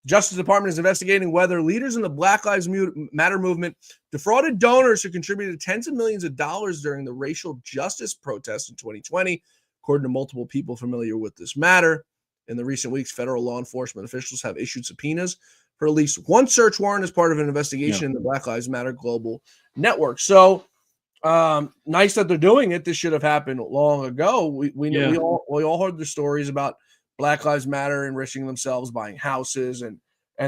Justice Department is investigating whether leaders in the Black Lives Matter movement defrauded donors who contributed tens of millions of dollars during the racial justice protests in 2020. According to multiple people familiar with this matter, in the recent weeks, federal law enforcement officials have issued subpoenas for at least one search warrant as part of an investigation in the Black Lives Matter global network. So nice that they're doing it. This should have happened long ago. We all heard the stories about Black Lives Matter enriching themselves, buying houses and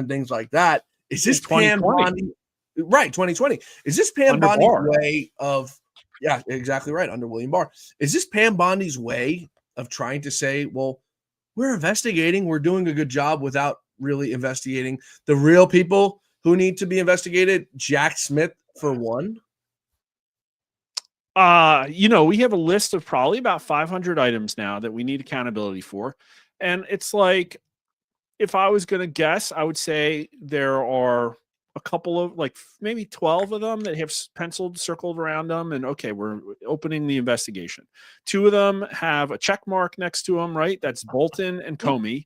things like that. Is this Pam Bondi? Right, 2020. Is this Pam Bondi's way of Yeah, exactly right. Under William Barr. Is this Pam Bondi's way of trying to say, well, we're investigating, we're doing a good job without really investigating the real people who need to be investigated? Jack Smith, for one. We have a list of probably about 500 items now that we need accountability for. And it's like, if I was going to guess, I would say there are a couple of, like, maybe 12 of them that have penciled, circled around them. And okay, we're opening the investigation. 2 of them have a check mark next to them, right? That's Bolton and Comey.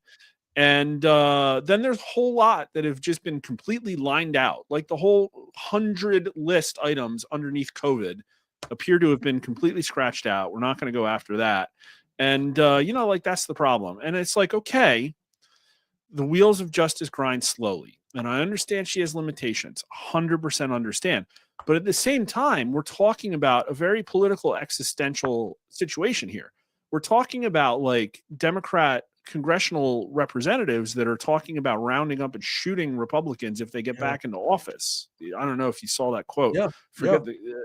And then there's a whole lot that have just been completely lined out. Like the whole 100 list items underneath COVID appear to have been completely scratched out. We're not going to go after that. And, like, that's the problem. And it's like, okay, the wheels of justice grind slowly. And I understand she has limitations, 100% understand. But at the same time, we're talking about a very political, existential situation here. We're talking about, like, Democrat congressional representatives that are talking about rounding up and shooting Republicans if they get back into office. I don't know if you saw that quote.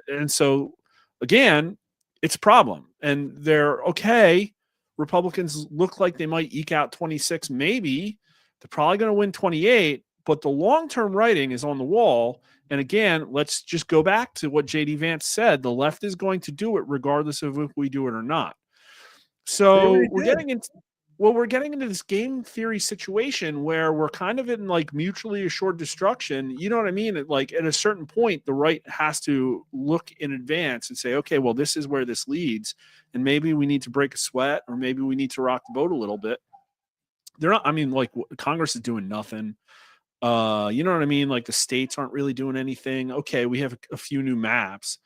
And so, again, it's a problem. And they're okay. Republicans look like they might eke out 26, maybe. They're probably going to win 28, but the long-term writing is on the wall. And again, let's just go back to what J.D. Vance said. The left is going to do it regardless of if we do it or not. So we're getting into this game theory situation where we're kind of in, like, mutually assured destruction. You know what I mean? Like, at a certain point, the right has to look in advance and say, okay, well, this is where this leads. And maybe we need to break a sweat, or maybe we need to rock the boat a little bit. They're not, I mean, like, Congress is doing nothing. You know what I mean? Like, the states aren't really doing anything. Okay, we have a few new maps,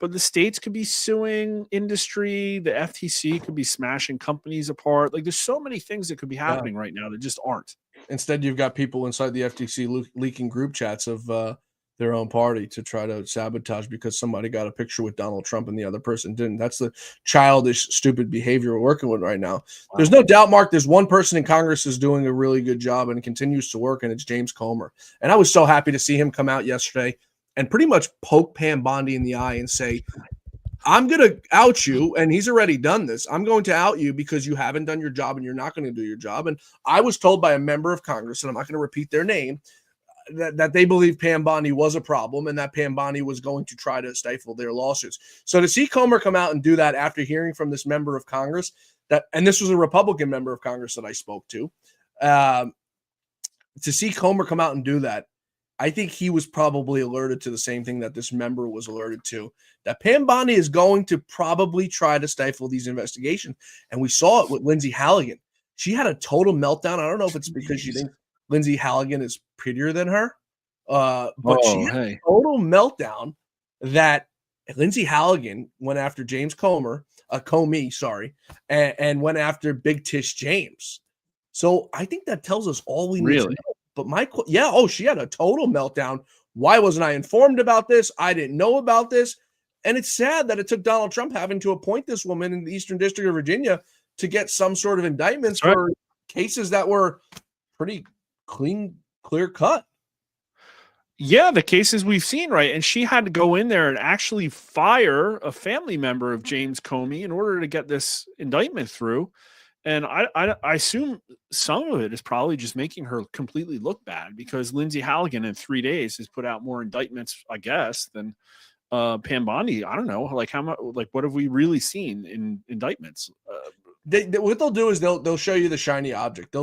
but the states could be suing industry. The FTC could be smashing companies apart. Like, there's so many things that could be happening right now that just aren't. Instead, you've got people inside the FTC leaking group chats of their own party to try to sabotage because somebody got a picture with Donald Trump and the other person didn't. That's the childish, stupid behavior we're working with right now. Wow. There's no doubt, Mark, there's one person in Congress who's doing a really good job and continues to work, and it's James Comer. And I was so happy to see him come out yesterday and pretty much poke Pam Bondi in the eye and say, I'm going to out you, and he's already done this. I'm going to out you because you haven't done your job and you're not going to do your job. And I was told by a member of Congress, and I'm not going to repeat their name, that they believe Pam Bondi was a problem and that Pam Bondi was going to try to stifle their lawsuits. So to see Comer come out and do that after hearing from this member of Congress, and this was a Republican member of Congress that I spoke to see Comer come out and do that, I think he was probably alerted to the same thing that this member was alerted to, that Pam Bondi is going to probably try to stifle these investigations. And we saw it with Lindsey Halligan. She had a total meltdown. I don't know if it's because she thinks Lindsey Halligan is prettier than her, but she had a total meltdown that Lindsey Halligan went after James Comey, and went after Big Tish James. So I think that tells us all we need to know. But she had a total meltdown. Why wasn't I informed about this? I didn't know about this. And it's sad that it took Donald Trump having to appoint this woman in the Eastern District of Virginia to get some sort of indictments for cases that were pretty clear cut. Yeah, the cases we've seen, right? And she had to go in there and actually fire a family member of James Comey in order to get this indictment through. And I assume some of it is probably just making her completely look bad, because Lindsey Halligan in 3 days has put out more indictments, I guess, than Pam Bondi. I don't know, like how much, like what have we really seen in indictments? What they'll do is they'll show you the shiny object.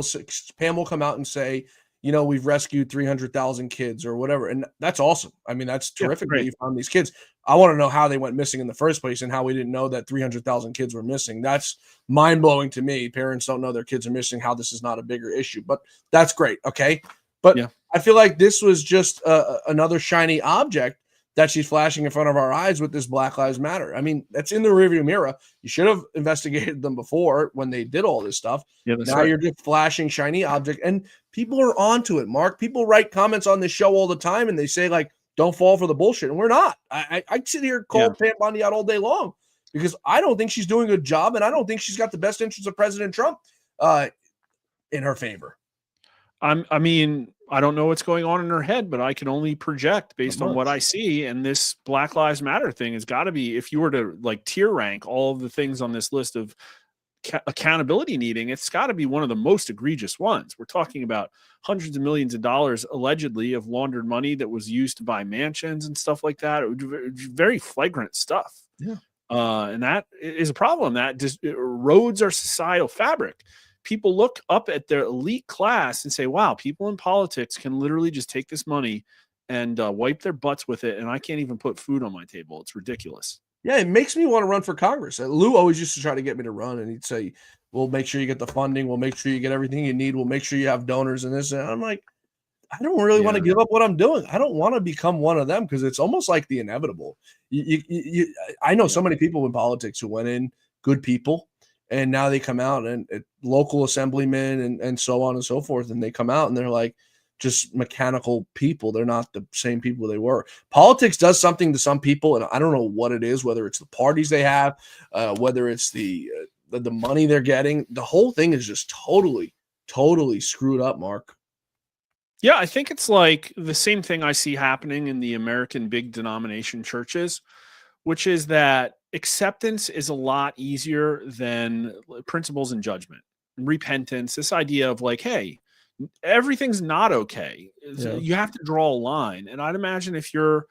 Pam will come out and say, we've rescued 300,000 kids or whatever. And that's awesome. I mean, that's terrific that you found these kids. I want to know how they went missing in the first place and how we didn't know that 300,000 kids were missing. That's mind blowing to me. Parents don't know their kids are missing, how this is not a bigger issue, but that's great. Okay. But I feel like this was just another shiny object that she's flashing in front of our eyes with this Black Lives Matter. I mean, that's in the rearview mirror. You should have investigated them before when they did all this stuff. Now you're just flashing shiny object, and people are onto it, Mark. People write comments on this show all the time, and they say, like, don't fall for the bullshit. And we're not. I sit here and call Pam Bondi out all day long because I don't think she's doing a good job, and I don't think she's got the best interest of President Trump in her favor. I mean, I don't know what's going on in her head, but I can only project based Not on what much. I see. And this Black Lives Matter thing has got to be, if you were to like tier rank all of the things on this list of accountability needing, it's got to be one of the most egregious ones. We're talking about hundreds of millions of dollars allegedly of laundered money that was used to buy mansions and stuff like that. It would be very flagrant stuff. Yeah. And that is a problem. That just erodes our societal fabric. People look up at their elite class and say, wow, people in politics can literally just take this money and wipe their butts with it. And I can't even put food on my table. It's ridiculous. Yeah, it makes me want to run for Congress. Lou always used to try to get me to run, and he'd say, we'll make sure you get the funding. We'll make sure you get everything you need. We'll make sure you have donors and this. And I'm like, I don't really want to give up what I'm doing. I don't want to become one of them because it's almost like the inevitable. I know so many people in politics who went in, good people, and now they come out and local assemblymen and so on and so forth, and they come out and they're like just mechanical people. They're not the same people they were. Politics does something to some people, and I don't know what it is, whether it's the parties they have, whether it's the money they're getting. The whole thing is just totally screwed up, Mark. Yeah, I think it's like the same thing I see happening in the American big denomination churches, which is that acceptance is a lot easier than principles and judgment, repentance, this idea of like, hey, everything's not okay. Yeah. You have to draw a line. And I'd imagine if you're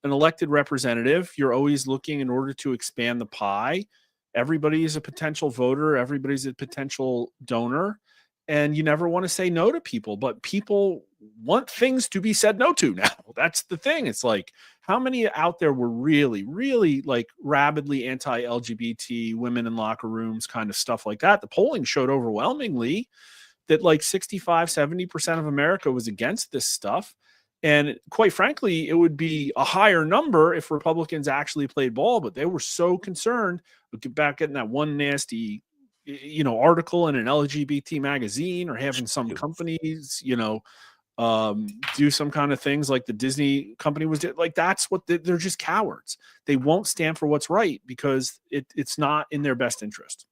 an elected representative, you're always looking in order to expand the pie. Everybody is a potential voter. Everybody's a potential donor. And you never want to say no to people, but people want things to be said no to now. That's the thing. It's like, how many out there were really, really like rabidly anti-LGBT, women in locker rooms, kind of stuff like that? The polling showed overwhelmingly that like 65-70% of America was against this stuff. And quite frankly, it would be a higher number if Republicans actually played ball, but they were so concerned about getting that one nasty, article in an LGBT magazine or having some companies, do some kind of things like the Disney company was doing. Like, that's what they're just cowards. They won't stand for what's right because it's not in their best interest.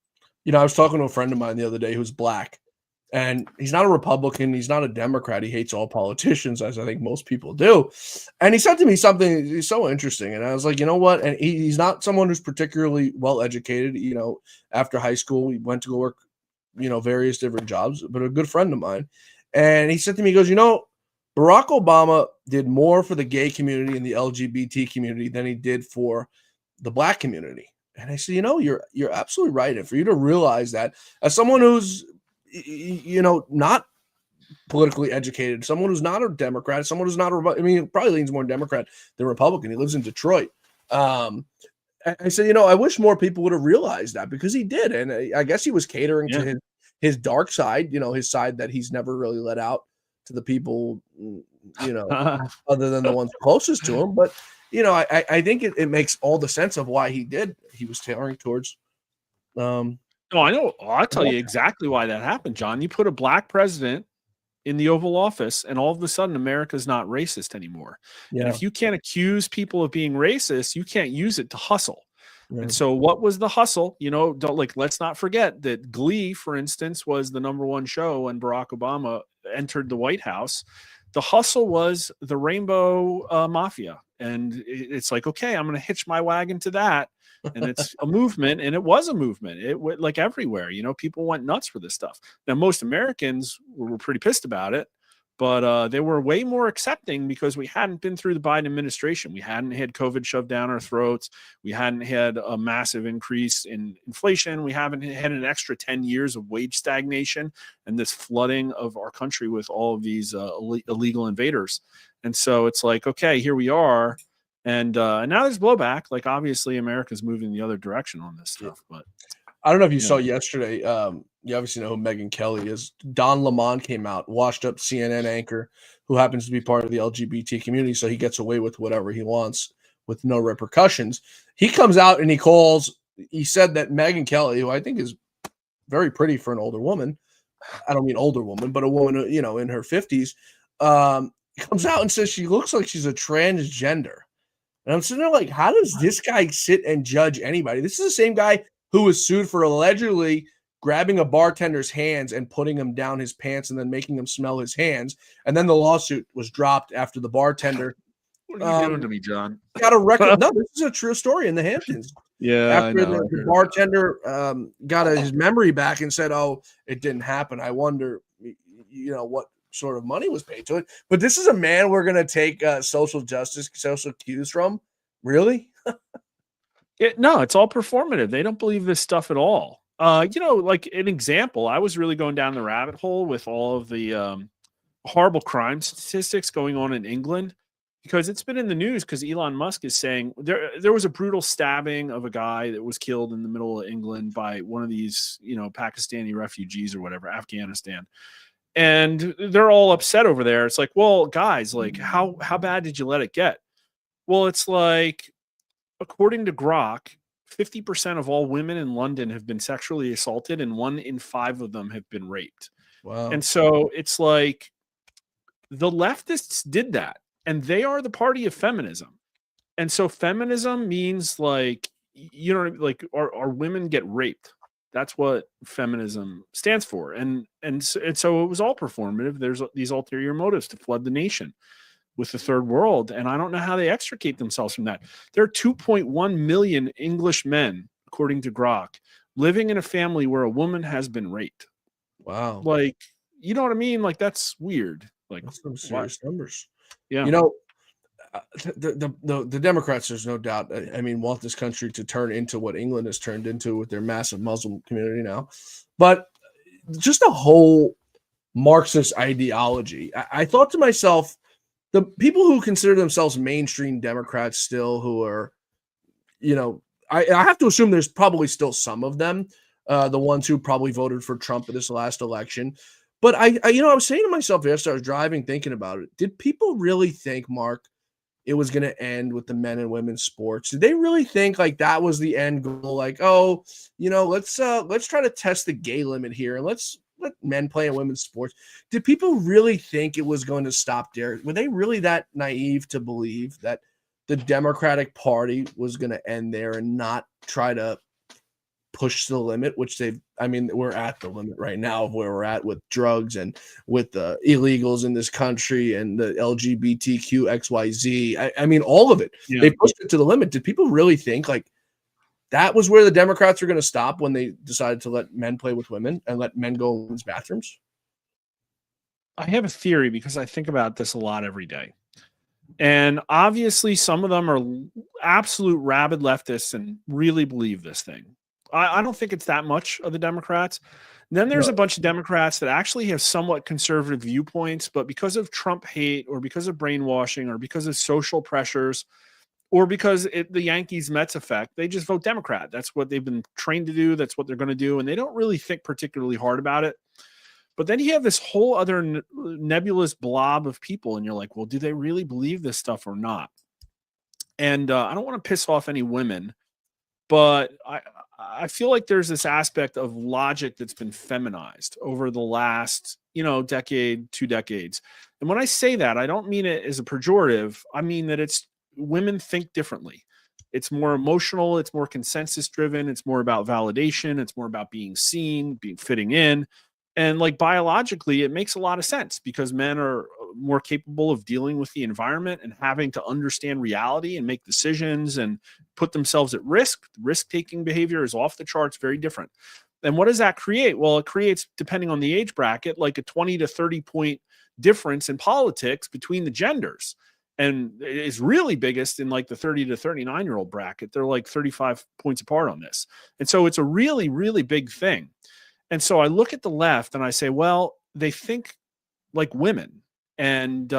I was talking to a friend of mine the other day who's black, and he's not a Republican. He's not a Democrat. He hates all politicians, as I think most people do. And he said to me something so interesting. And I was like, you know what? And he's not someone who's particularly well-educated. After high school, he went to go work, various different jobs, but a good friend of mine. And he said to me, he goes, Barack Obama did more for the gay community and the LGBT community than he did for the black community. And I said, you're absolutely right. And for you to realize that, as someone who's, not politically educated, someone who's not a Democrat, someone who's not probably leans more Democrat than Republican. He lives in Detroit. I said, I wish more people would have realized that, because he did. And I guess he was catering to his dark side, his side that he's never really let out to the people, other than the ones closest to him. But, I think it makes all the sense of why he was tailoring towards, No, I know. I'll tell you exactly why that happened, John. You put a black president in the Oval Office, and all of a sudden, America's not racist anymore. Yeah. And if you can't accuse people of being racist, you can't use it to hustle. Right. And so what was the hustle? Let's not forget that Glee, for instance, was the #1 show when Barack Obama entered the White House. The hustle was the Rainbow Mafia. And it's like, okay, I'm going to hitch my wagon to that. And it's a movement, and it was a movement. It went like everywhere, people went nuts for this stuff. Now, most Americans were pretty pissed about it, but they were way more accepting because we hadn't been through the Biden administration. We hadn't had COVID shoved down our throats. We hadn't had a massive increase in inflation. We haven't had an extra 10 years of wage stagnation and this flooding of our country with all of these illegal invaders. And so it's like, okay, here we are. And now there's blowback. Like, obviously, America's moving the other direction on this stuff. But I don't know if you saw yesterday. You obviously know who Megyn Kelly is. Don Lemon came out, washed up CNN anchor, who happens to be part of the LGBT community, so he gets away with whatever he wants with no repercussions. He comes out and he said that Megyn Kelly, who I think is very pretty for an older woman, I don't mean older woman, but a woman, in her 50s, comes out and says she looks like she's a transgender. And I'm sitting there like, how does this guy sit and judge anybody? This is the same guy who was sued for allegedly grabbing a bartender's hands and putting him down his pants and then making him smell his hands. And then the lawsuit was dropped after the bartender What are you doing to me, John? got a record. No, this is a true story in the Hamptons. Yeah, After the bartender got his memory back and said, "Oh, it didn't happen." I wonder, what sort of money was paid to it. But this is a man we're going to take social cues from. Really? No, it's all performative. They don't believe this stuff at all. Like an example, I was really going down the rabbit hole with all of the horrible crime statistics going on in England, because it's been in the news because Elon Musk is saying there was a brutal stabbing of a guy that was killed in the middle of England by one of these, Pakistani refugees or whatever, Afghanistan. And they're all upset over there. It's like, well, guys, like how bad did you let it get? Well, it's like, according to Grok, 50% of all women in London have been sexually assaulted and 1 in 5 of them have been raped. Wow. And so it's like the leftists did that, and they are the party of feminism. And so feminism means like, our women get raped. That's what feminism stands for. And so it was all performative. There's these ulterior motives to flood the nation with the third world. And I don't know how they extricate themselves from that. There are 2.1 million English men, according to Grok, living in a family where a woman has been raped. Wow. Like, you know what I mean? Like, that's weird. Like, that's some serious numbers. Yeah. The Democrats, there's no doubt, want this country to turn into what England has turned into with their massive Muslim community now. But just a whole Marxist ideology. I thought to myself, the people who consider themselves mainstream Democrats still, who are, I have to assume there's probably still some of them, the ones who probably voted for Trump in this last election. But I was saying to myself yesterday, I was driving thinking about it. Did people really think, Mark, it was going to end with the men and women's sports? Did they really think like that was the end goal? Like, oh, let's try to test the gay limit here and let's let men play in women's sports. Did people really think it was going to stop there? Were they really that naive to believe that the Democratic Party was going to end there and not try to push the limit, which we're at the limit right now of where we're at with drugs and with the illegals in this country and the LGBTQ XYZ. All of it. Yeah. They pushed it to the limit. Did people really think like that was where the Democrats were going to stop when they decided to let men play with women and let men go in women's bathrooms? I have a theory because I think about this a lot every day. And obviously some of them are absolute rabid leftists and really believe this thing. I don't think it's that much of the Democrats. And then there's a bunch of Democrats that actually have somewhat conservative viewpoints, but because of Trump hate or because of brainwashing or because of social pressures or because the Yankees-Mets effect, they just vote Democrat. That's what they've been trained to do. That's what they're going to do. And they don't really think particularly hard about it. But then you have this whole other nebulous blob of people, and you're like, well, do they really believe this stuff or not? And I don't want to piss off any women, but I feel like there's this aspect of logic that's been feminized over the last, decade, 2 decades. And when I say that, I don't mean it as a pejorative. I mean that women think differently. It's more emotional. It's more consensus driven. It's more about validation. It's more about being seen, fitting in. And like biologically, it makes a lot of sense because men are more capable of dealing with the environment and having to understand reality and make decisions and put themselves at risk. Risk-taking behavior is off the charts, very different. And what does that create? Well, it creates, depending on the age bracket, like a 20 to 30 point difference in politics between the genders. And it's really biggest in like the 30 to 39-year-old bracket. They're like 35 points apart on this. And so it's a really, really big thing. And so I look at the left and I say, well, they think like women and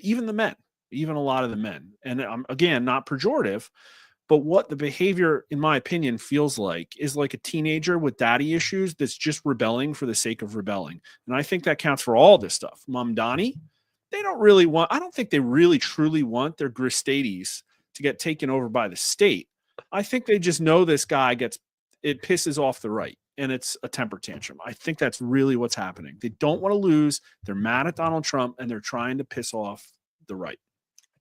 even the men, even a lot of the men. And I'm, again, not pejorative, but what the behavior, in my opinion, feels like is like a teenager with daddy issues that's just rebelling for the sake of rebelling. And I think that counts for all this stuff. Mom Donnie, they don't really want, I don't think they really truly want their Gristades to get taken over by the state. I think they just know this guy it pisses off the right. And it's a temper tantrum. I think that's really what's happening. They don't want to lose. They're mad at Donald Trump, and they're trying to piss off the right.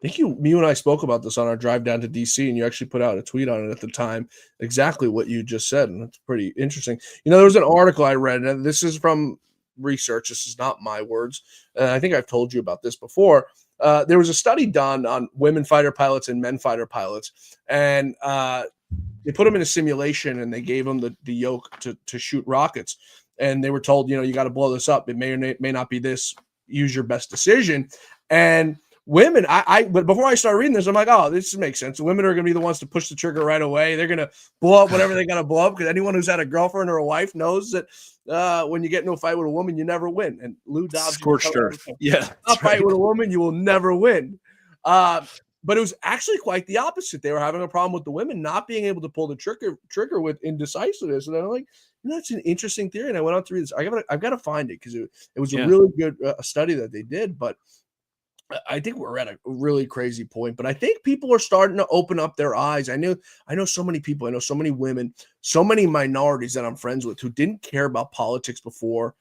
I think you and I spoke about this on our drive down to DC, and you actually put out a tweet on it at the time, exactly what you just said, and it's pretty interesting. There was an article I read, and this is from research. This is not my words. I think I've told you about this before. There was a study done on women fighter pilots and men fighter pilots, and they put them in a simulation, and they gave them the yoke to shoot rockets, and they were told, you got to blow this up. It may or may not be this. Use your best decision. And women, but before I start reading this, I'm like, oh, this makes sense. Women are going to be the ones to push the trigger right away. They're going to blow up whatever they got to blow up, because anyone who's had a girlfriend or a wife knows that when you get into a fight with a woman, you never win. And Lou Dobbs, scorched earth. Yeah, a fight with a woman, you will never win. But it was actually quite the opposite. They were having a problem with the women not being able to pull the trigger with indecisiveness. And I'm like, that's an interesting theory. And I went on to read this. I've got to find it, because it was a really good study that they did. But I think we're at a really crazy point. But I think people are starting to open up their eyes. I know so many people. I know so many women, so many minorities that I'm friends with who didn't care about politics before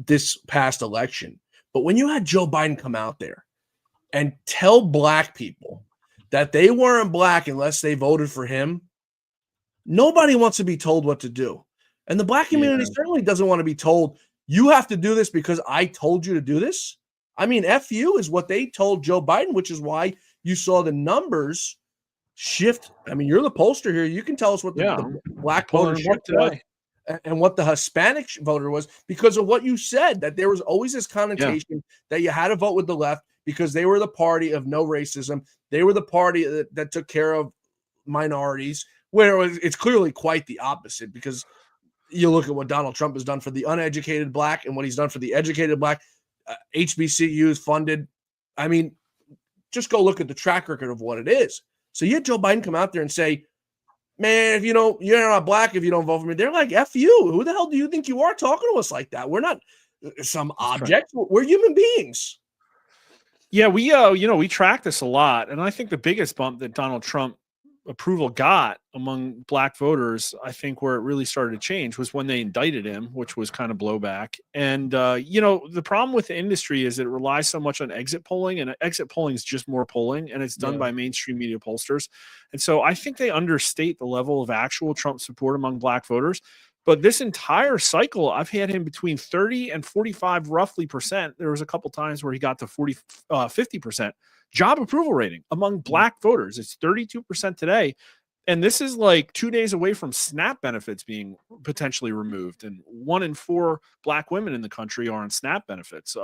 this past election. But when you had Joe Biden come out there and tell black people that they weren't black unless they voted for him, nobody wants to be told what to do. And the black community certainly doesn't want to be told, you have to do this because I told you to do this. I mean, F you is what they told Joe Biden, which is why you saw the numbers shift. I mean, you're the pollster here. You can tell us what the black voter shift was and what the Hispanic voter was, because of what you said, that there was always this connotation that you had to vote with the left because they were the party of no racism. They were the party that took care of minorities, where it's clearly quite the opposite, because you look at what Donald Trump has done for the uneducated black and what he's done for the educated black. HBCUs funded. I mean, just go look at the track record of what it is. So you had Joe Biden come out there and say, man, if you're not black, if you don't vote for me, they're like, F you. Who the hell do you think you are talking to us like that? We're not some object. We're human beings. Yeah, we track this a lot. And I think the biggest bump that Donald Trump approval got among black voters, I think where it really started to change was when they indicted him, which was kind of blowback. And, the problem with the industry is it relies so much on exit polling, and exit polling is just more polling, and it's done by mainstream media pollsters. And so I think they understate the level of actual Trump support among black voters. But this entire cycle, I've had him between 30 and 45 roughly percent. There was a couple times where he got to 50% job approval rating among black voters. It's 32% today. And this is like 2 days away from SNAP benefits being potentially removed. And 1 in 4 black women in the country are on SNAP benefits.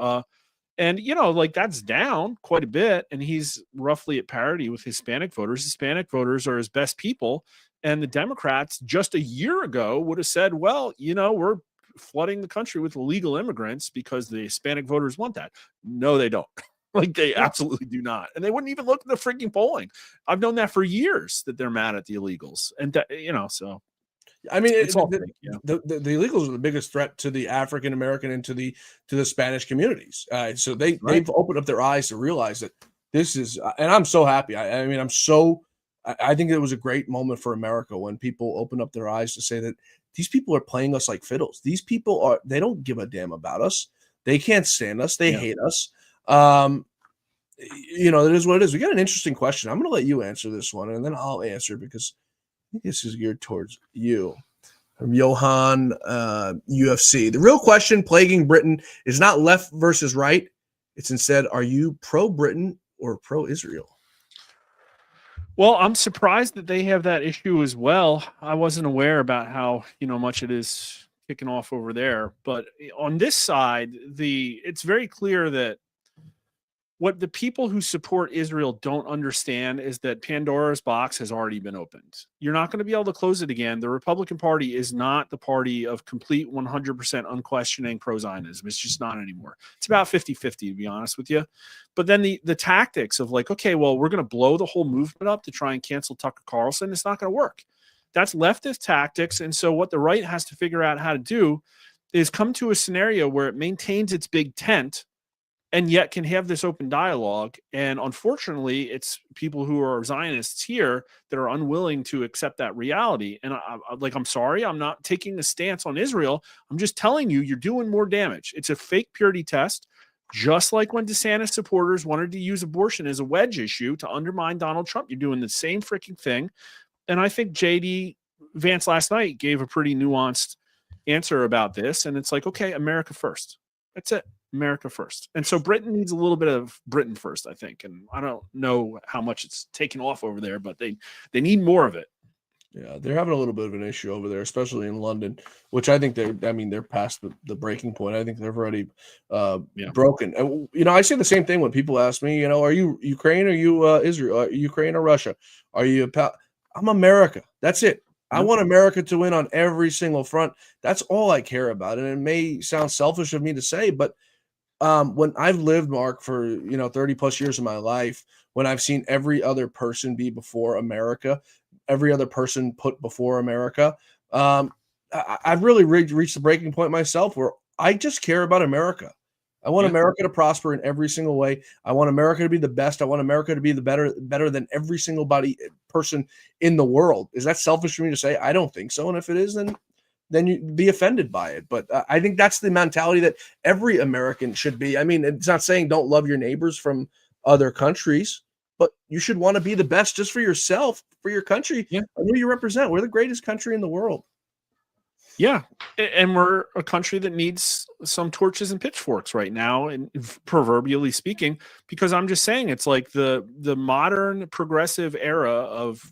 That's down quite a bit. And he's roughly at parity with Hispanic voters. Hispanic voters are his best people. And the Democrats just a year ago would have said, well, we're flooding the country with illegal immigrants because the Hispanic voters want that. No, they don't. They absolutely do not. And they wouldn't even look at the freaking polling. I've known that for years, that they're mad at the illegals. And, so. I mean, the illegals are the biggest threat to the African American and to the Spanish communities. So they've opened up their eyes to realize that this is, and I'm so happy. I think it was a great moment for America when people opened up their eyes to say that these people are playing us like fiddles. These people they don't give a damn about us. They can't stand us. They hate us. It is what it is. We got an interesting question. I'm going to let you answer this one, and then I'll answer, because I think this is geared towards you. From Johan, UFC. The real question plaguing Britain is not left versus right. It's instead, are you pro-Britain or pro-Israel? Well, I'm surprised that they have that issue as well. I wasn't aware about how, much it is kicking off over there. But on this side, it's very clear that what the people who support Israel don't understand is that Pandora's box has already been opened. You're not going to be able to close it again. The Republican Party is not the party of complete 100% unquestioning pro-Zionism. It's just not anymore. It's about 50-50, to be honest with you. But then the tactics of we're going to blow the whole movement up to try and cancel Tucker Carlson, it's not going to work. That's leftist tactics. And so what the right has to figure out how to do is come to a scenario where it maintains its big tent and yet can have this open dialogue. And unfortunately, it's people who are Zionists here that are unwilling to accept that reality. And I'm sorry, I'm not taking a stance on Israel. I'm just telling you, you're doing more damage. It's a fake purity test. Just like when DeSantis supporters wanted to use abortion as a wedge issue to undermine Donald Trump, you're doing the same freaking thing. And I think JD Vance last night gave a pretty nuanced answer about this. And it's like, okay, America first. That's it. America first. And so Britain needs a little bit of Britain first, I think. And I don't know how much it's taken off over there, but they need more of it. Yeah, they're having a little bit of an issue over there, especially in London, which I think they're past the breaking point. I think they've already broken. I say the same thing when people ask me, are you Ukraine? Are you Israel? Are you Ukraine or Russia? Are you I'm America. That's it. I want America to win on every single front. That's all I care about. And it may sound selfish of me to say, but when I've lived, Mark, for 30 plus years of my life, when I've seen every other person be before America, every other person put before America, I've really reached the breaking point myself where I just care about America. I want America to prosper in every single way. I want America to be the best. I want America to be the better than every single person in the world. Is that selfish for me to say? I don't think so. And if it is, then you be offended by it. But I think that's the mentality that every American should be. I mean, it's not saying don't love your neighbors from other countries, but you should want to be the best just for yourself, for your country, and who you represent. We're the greatest country in the world. Yeah. And we're a country that needs some torches and pitchforks right now, and proverbially speaking, because I'm just saying it's like the modern progressive era of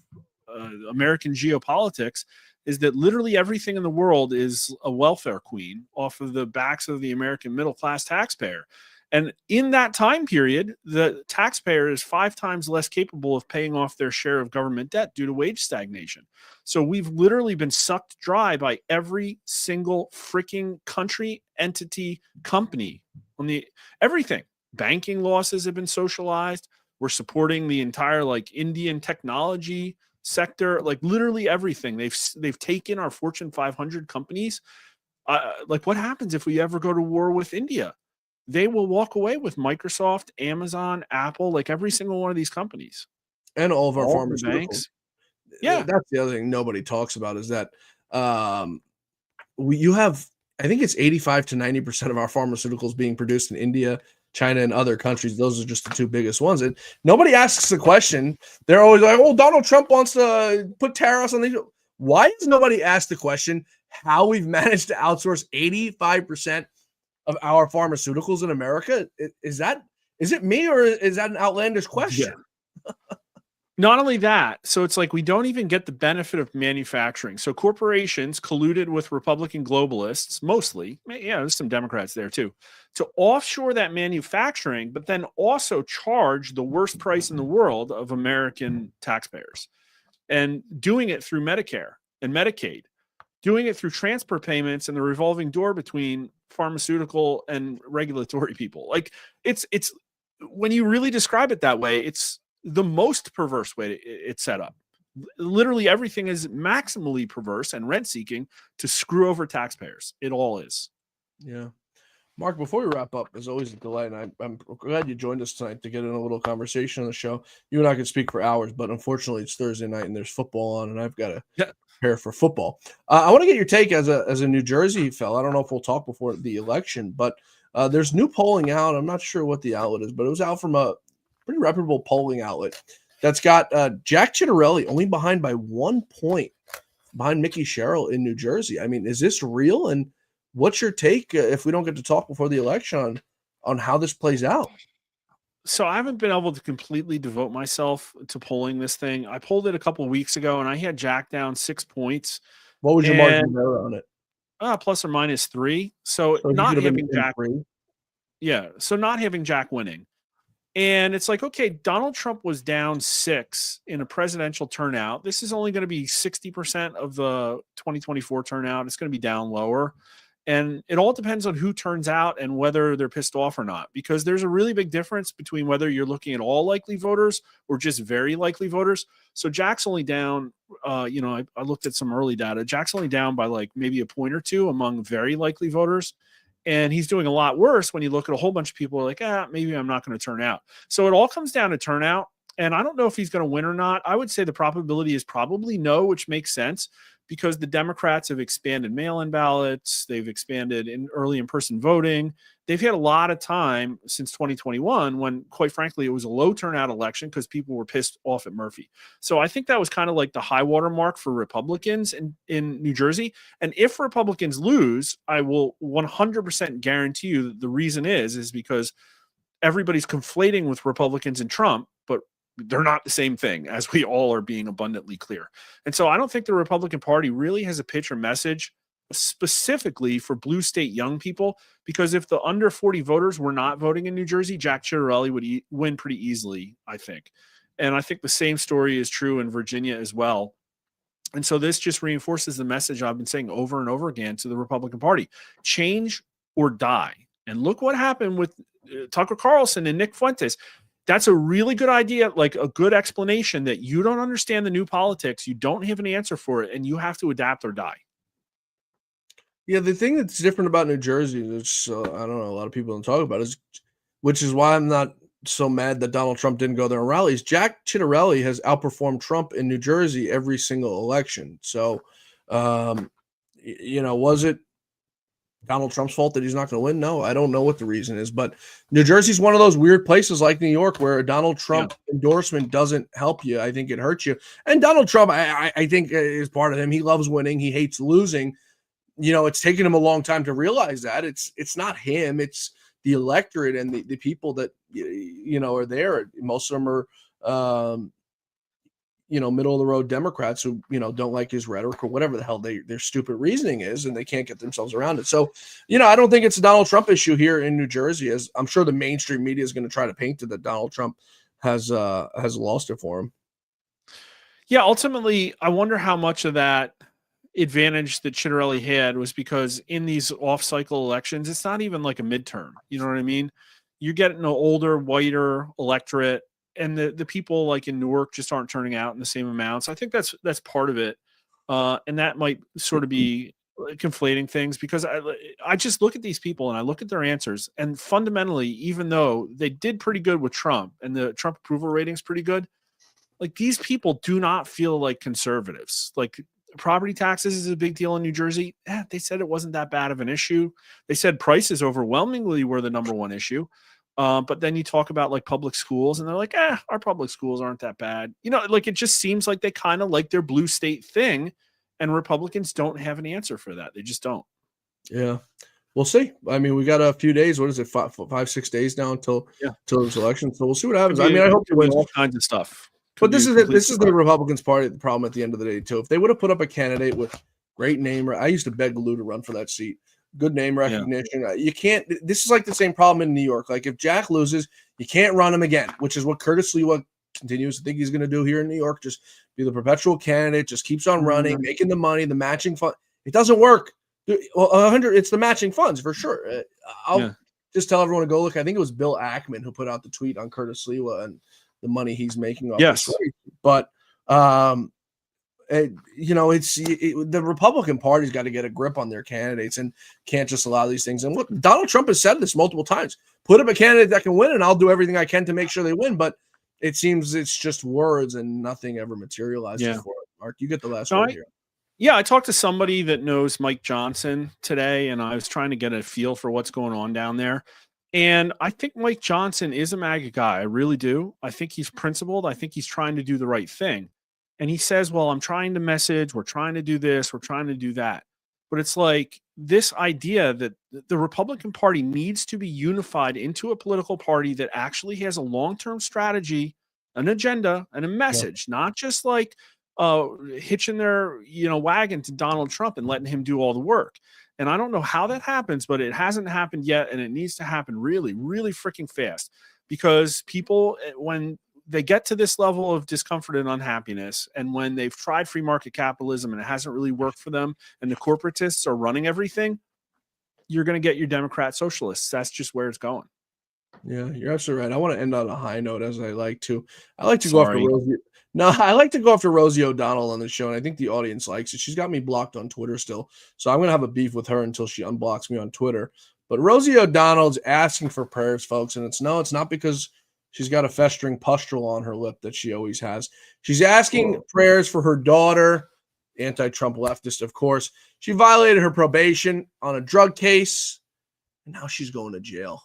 American geopolitics is that literally everything in the world is a welfare queen off of the backs of the American middle-class taxpayer. And in that time period, the taxpayer is 5 times less capable of paying off their share of government debt due to wage stagnation. So we've literally been sucked dry by every single freaking country, entity, company everything. Banking losses have been socialized. We're supporting the entire Indian technology sector, literally everything. They've taken our Fortune 500 companies. What happens if we ever go to war with India? They will walk away with Microsoft, Amazon, Apple, every single one of these companies. And all of our pharmaceuticals. Banks. Yeah. That's the other thing nobody talks about is that you have, I think it's 85 to 90% of our pharmaceuticals being produced in India, China, and other countries. Those are just the 2 biggest ones. And nobody asks the question. They're always like, oh, Donald Trump wants to put tariffs on these. Why has nobody asked the question how we've managed to outsource 85% of our pharmaceuticals in America? Is it me, or is that an outlandish question? Yeah. Not only that, so it's we don't even get the benefit of manufacturing. So corporations colluded with Republican globalists, mostly, there's some Democrats there too, to offshore that manufacturing, but then also charge the worst price in the world of American taxpayers, and doing it through Medicare and Medicaid, doing it through transfer payments and the revolving door between pharmaceutical and regulatory people. It's when you really describe it that way, it's the most perverse way it's set up. Literally everything is maximally perverse and rent-seeking to screw over taxpayers. It all is. Yeah. Mark, before we wrap up, as always, a delight, and I'm glad you joined us tonight to get in a little conversation on the show. You and I could speak for hours, but unfortunately it's Thursday night and there's football on, and I've got to prepare for football. I want to get your take as a New Jersey fella. I don't know if we'll talk before the election, but there's new polling out. I'm not sure what the outlet is, but it was out from a pretty reputable polling outlet that's got Jack Ciattarelli only behind by 1 point behind Mickey Sherrill in New Jersey. I mean, is this real? And what's your take if we don't get to talk before the election on how this plays out? So I haven't been able to completely devote myself to polling this thing. I polled it a couple of weeks ago, and I had Jack down 6 points. What was your margin of error on it? Plus or minus 3. So not having Jack. So not having Jack winning. And it's okay, Donald Trump was down 6 in a presidential turnout. This is only going to be 60% of the 2024 turnout. It's going to be down lower. And it all depends on who turns out and whether they're pissed off or not, because there's a really big difference between whether you're looking at all likely voters or just very likely voters. So Jack's only down, I looked at some early data. Jack's only down by maybe a point or 2 among very likely voters. And he's doing a lot worse when you look at a whole bunch of people like, maybe I'm not going to turn out. So it all comes down to turnout. And I don't know if he's going to win or not. I would say the probability is probably no, which makes sense because the Democrats have expanded mail-in ballots. They've expanded in early in-person voting. they've had a lot of time since 2021 when, quite frankly, it was a low turnout election because people were pissed off at Murphy. So I think that was kind of like the high water mark for Republicans in New Jersey. And if Republicans lose, I will 100% guarantee you that the reason is because everybody's conflating with Republicans and Trump, but they're not the same thing, as we all are being abundantly clear. And so I don't think the Republican Party really has a pitch or message specifically for blue state young people, because if the under 40 voters were not voting in New Jersey, Jack Ciattarelli would win pretty easily, I think. And I think the same story is true in Virginia as well. And so this just reinforces the message I've been saying over and over again to the Republican Party: change or die. And look what happened with Tucker Carlson and Nick Fuentes. That's a really good idea, like a good explanation that you don't understand the new politics, you don't have an answer for it, and you have to adapt or die. Yeah, the thing that's different about New Jersey, which I don't know, a lot of people don't talk about, is, which is why I'm not so mad that Donald Trump didn't go there on rallies. Jack Ciattarelli has outperformed Trump in New Jersey every single election. So, was it Donald Trump's fault that he's not going to win? No, I don't know what the reason is, but New Jersey's one of those weird places like New York where a Donald Trump endorsement doesn't help you. I think it hurts you. And Donald Trump, I think, is part of him. He loves winning. He hates losing. It's taken him a long time to realize that. It's not him. It's the electorate and the people that, are there. Most of them are, middle of the road Democrats who, don't like his rhetoric or whatever the hell their stupid reasoning is, and they can't get themselves around it. So, I don't think it's a Donald Trump issue here in New Jersey, as I'm sure the mainstream media is going to try to paint it that Donald Trump has lost it for him. Yeah, ultimately, I wonder how much of that advantage that Ciattarelli had was because in these off-cycle elections, it's not even like a midterm. You know what I mean? You're getting an older, whiter electorate, and the people like in Newark just aren't turning out in the same amounts. I think that's part of it, and that might sort of be conflating things, because I just look at these people and I look at their answers, and fundamentally, even though they did pretty good with Trump and the Trump approval rating's pretty good, like these people do not feel like conservatives. Like property taxes is a big deal in New Jersey. They said it wasn't that bad of an issue. They said prices overwhelmingly were the number one issue. But then you talk about like public schools and they're like, our public schools aren't that bad. Like it just seems like they kind of like their blue state thing, and Republicans don't have an answer for that. They just don't. Yeah. We'll see. I mean, we got a few days. What is it? 5-6 days now until this election. So we'll see what happens. I mean, I hope he wins all kinds of stuff. But this is the Republicans Party. The problem at the end of the day, too. If they would have put up a candidate with great name, I used to beg Lou to run for that seat. Good name recognition. Yeah. You can't. This is like the same problem in New York. Like if Jack loses, you can't run him again, which is what Curtis Lewa continues to think he's going to do here in New York. Just be the perpetual candidate. Just keeps on running, making the money, the matching fund. It doesn't work. Well, 100. It's the matching funds for sure. I'll just tell everyone to go look. I think it was Bill Ackman who put out the tweet on Curtis Lewa and the money he's making off this race. But the Republican Party's got to get a grip on their candidates and can't just allow these things. And look, Donald Trump has said this multiple times: put up a candidate that can win, and I'll do everything I can to make sure they win. But it seems it's just words and nothing ever materializes for it. Mark, you get the last word here. Yeah, I talked to somebody that knows Mike Johnson today, and I was trying to get a feel for what's going on down there. And I think Mike Johnson is a MAGA guy. I really do. I think he's principled. I think he's trying to do the right thing. And he says, well, I'm trying to message. We're trying to do this. We're trying to do that. But it's like this idea that the Republican Party needs to be unified into a political party that actually has a long-term strategy, an agenda, and a message, not just like hitching their wagon to Donald Trump and letting him do all the work. And I don't know how that happens, but it hasn't happened yet, and it needs to happen really, really freaking fast, because people, when they get to this level of discomfort and unhappiness, and when they've tried free market capitalism and it hasn't really worked for them, and the corporatists are running everything, you're going to get your Democrat socialists. That's just where it's going. Yeah, you're absolutely right. I want to end on a high note, as I like to. I like to go after Rosie. No, I like to go after Rosie O'Donnell on the show, and I think the audience likes it. She's got me blocked on Twitter still, so I'm going to have a beef with her until she unblocks me on Twitter. But Rosie O'Donnell's asking for prayers, folks, and it's not because she's got a festering pustule on her lip that she always has. She's asking prayers for her daughter, anti-Trump leftist, of course. She violated her probation on a drug case, and now she's going to jail.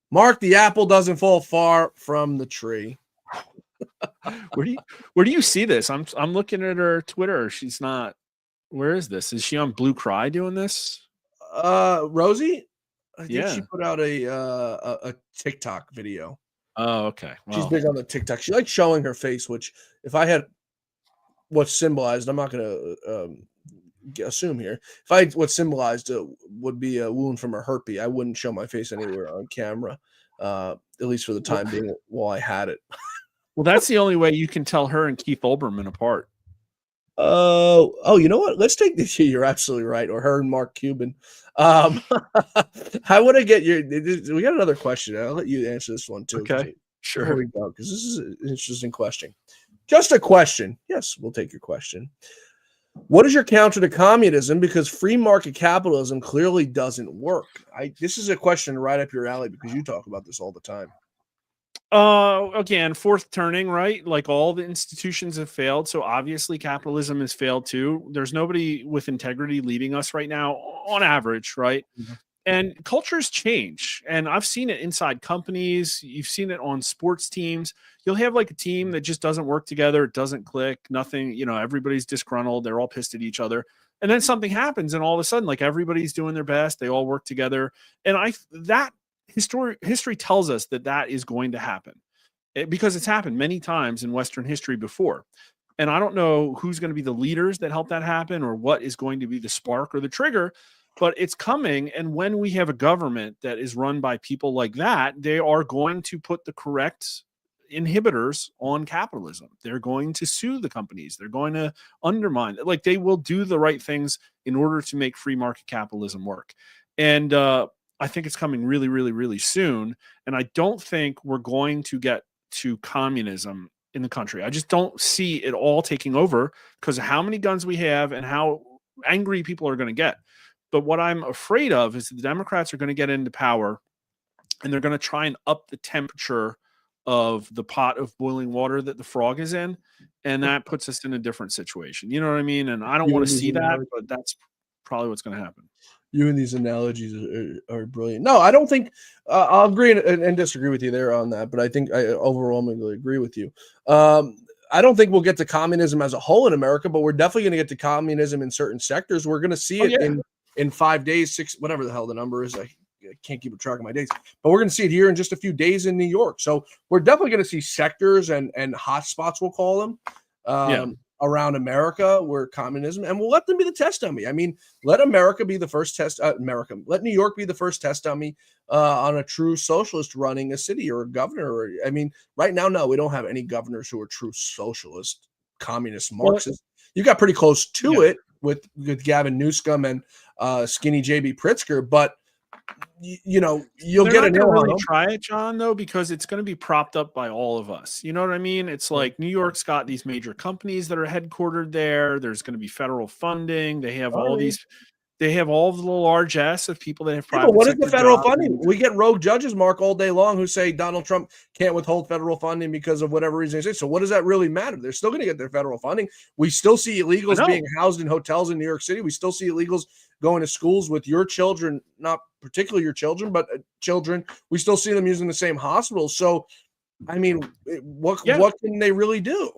Mark, the apple doesn't fall far from the tree. Where do you see this? I'm looking at her Twitter. She's not. Where is this? Is she on Blue Cry doing this? Rosie, I think Yeah. she put out a TikTok video. Oh, okay. She's Well, big on the TikTok. She likes showing her face, which if I had what's symbolized, I'm not going to assume here. If I what symbolized would be a wound from a herpes, I wouldn't show my face anywhere on camera, at least for the time being while I had it. well, that's the only way you can tell her and Keith Olbermann apart. Oh, you know what? Let's take this. You're absolutely right. Or her and Mark Cuban. How would I get your? We got another question. I'll let you answer this one too. Okay, Here sure. we go. Because this is an interesting question. Just a question. Yes, we'll take your question. What is your counter to communism? Because free market capitalism clearly doesn't work. This is a question right up your alley because you talk about this all the time. Again, fourth turning, right? Like all the institutions have failed. So obviously capitalism has failed too. There's nobody with integrity leading us right now on average, right? Mm-hmm. And cultures change. And I've seen it inside companies. You've seen it on sports teams. You'll have like a team that just doesn't work together. It doesn't click, nothing, everybody's disgruntled. They're all pissed at each other. And then something happens and all of a sudden, like everybody's doing their best. They all work together. And history tells us that is going to happen because it's happened many times in Western history before. And I don't know who's going to be the leaders that help that happen or what is going to be the spark or the trigger, but it's coming. And when we have a government that is run by people like that, they are going to put the correct inhibitors on capitalism. They're going to sue the companies. They're going to undermine it. Like they will do the right things in order to make free market capitalism work. And, I think it's coming really, really, really soon. And I don't think we're going to get to communism in the country. I just don't see it all taking over because of how many guns we have and how angry people are going to get. But what I'm afraid of is the Democrats are going to get into power and they're going to try and up the temperature of the pot of boiling water that the frog is in. And that puts us in a different situation. You know what I mean? And I don't want to see that, but that's probably what's going to happen. You and these analogies are brilliant. No, I don't think I'll agree and disagree with you there on that, but I think I overwhelmingly agree with you. I don't think we'll get to communism as a whole in America, but we're definitely going to get to communism in certain sectors. We're going to see it in 5 days, 6, whatever the hell the number is. I can't keep a track of my days, but we're going to see it here in just a few days in New York. So we're definitely going to see sectors and hot spots, we'll call them. Around America where communism, and we'll let them be the test dummy. I mean, let America be the first test. Let New York be the first test dummy on a true socialist running a city or a governor. I mean, right now, no, we don't have any governors who are true socialist, communist, Marxist. You got pretty close to it with Gavin Newsom and skinny JB Pritzker, but you'll get a no really try it, John, though, because it's going to be propped up by all of us. You know what I mean? It's like New York's got these major companies that are headquartered there. There's going to be federal funding. They have all of the largesse of people that have private. But what is the federal jobs. funding? We get rogue judges, Mark, all day long who say Donald Trump can't withhold federal funding because of whatever reason they say. So what does that really matter? They're still going to get their federal funding. We still see illegals being housed in hotels in New York City. We still see illegals going to schools with your children, not particularly your children, but children. We still see them using the same hospitals. So, I mean, what can they really do?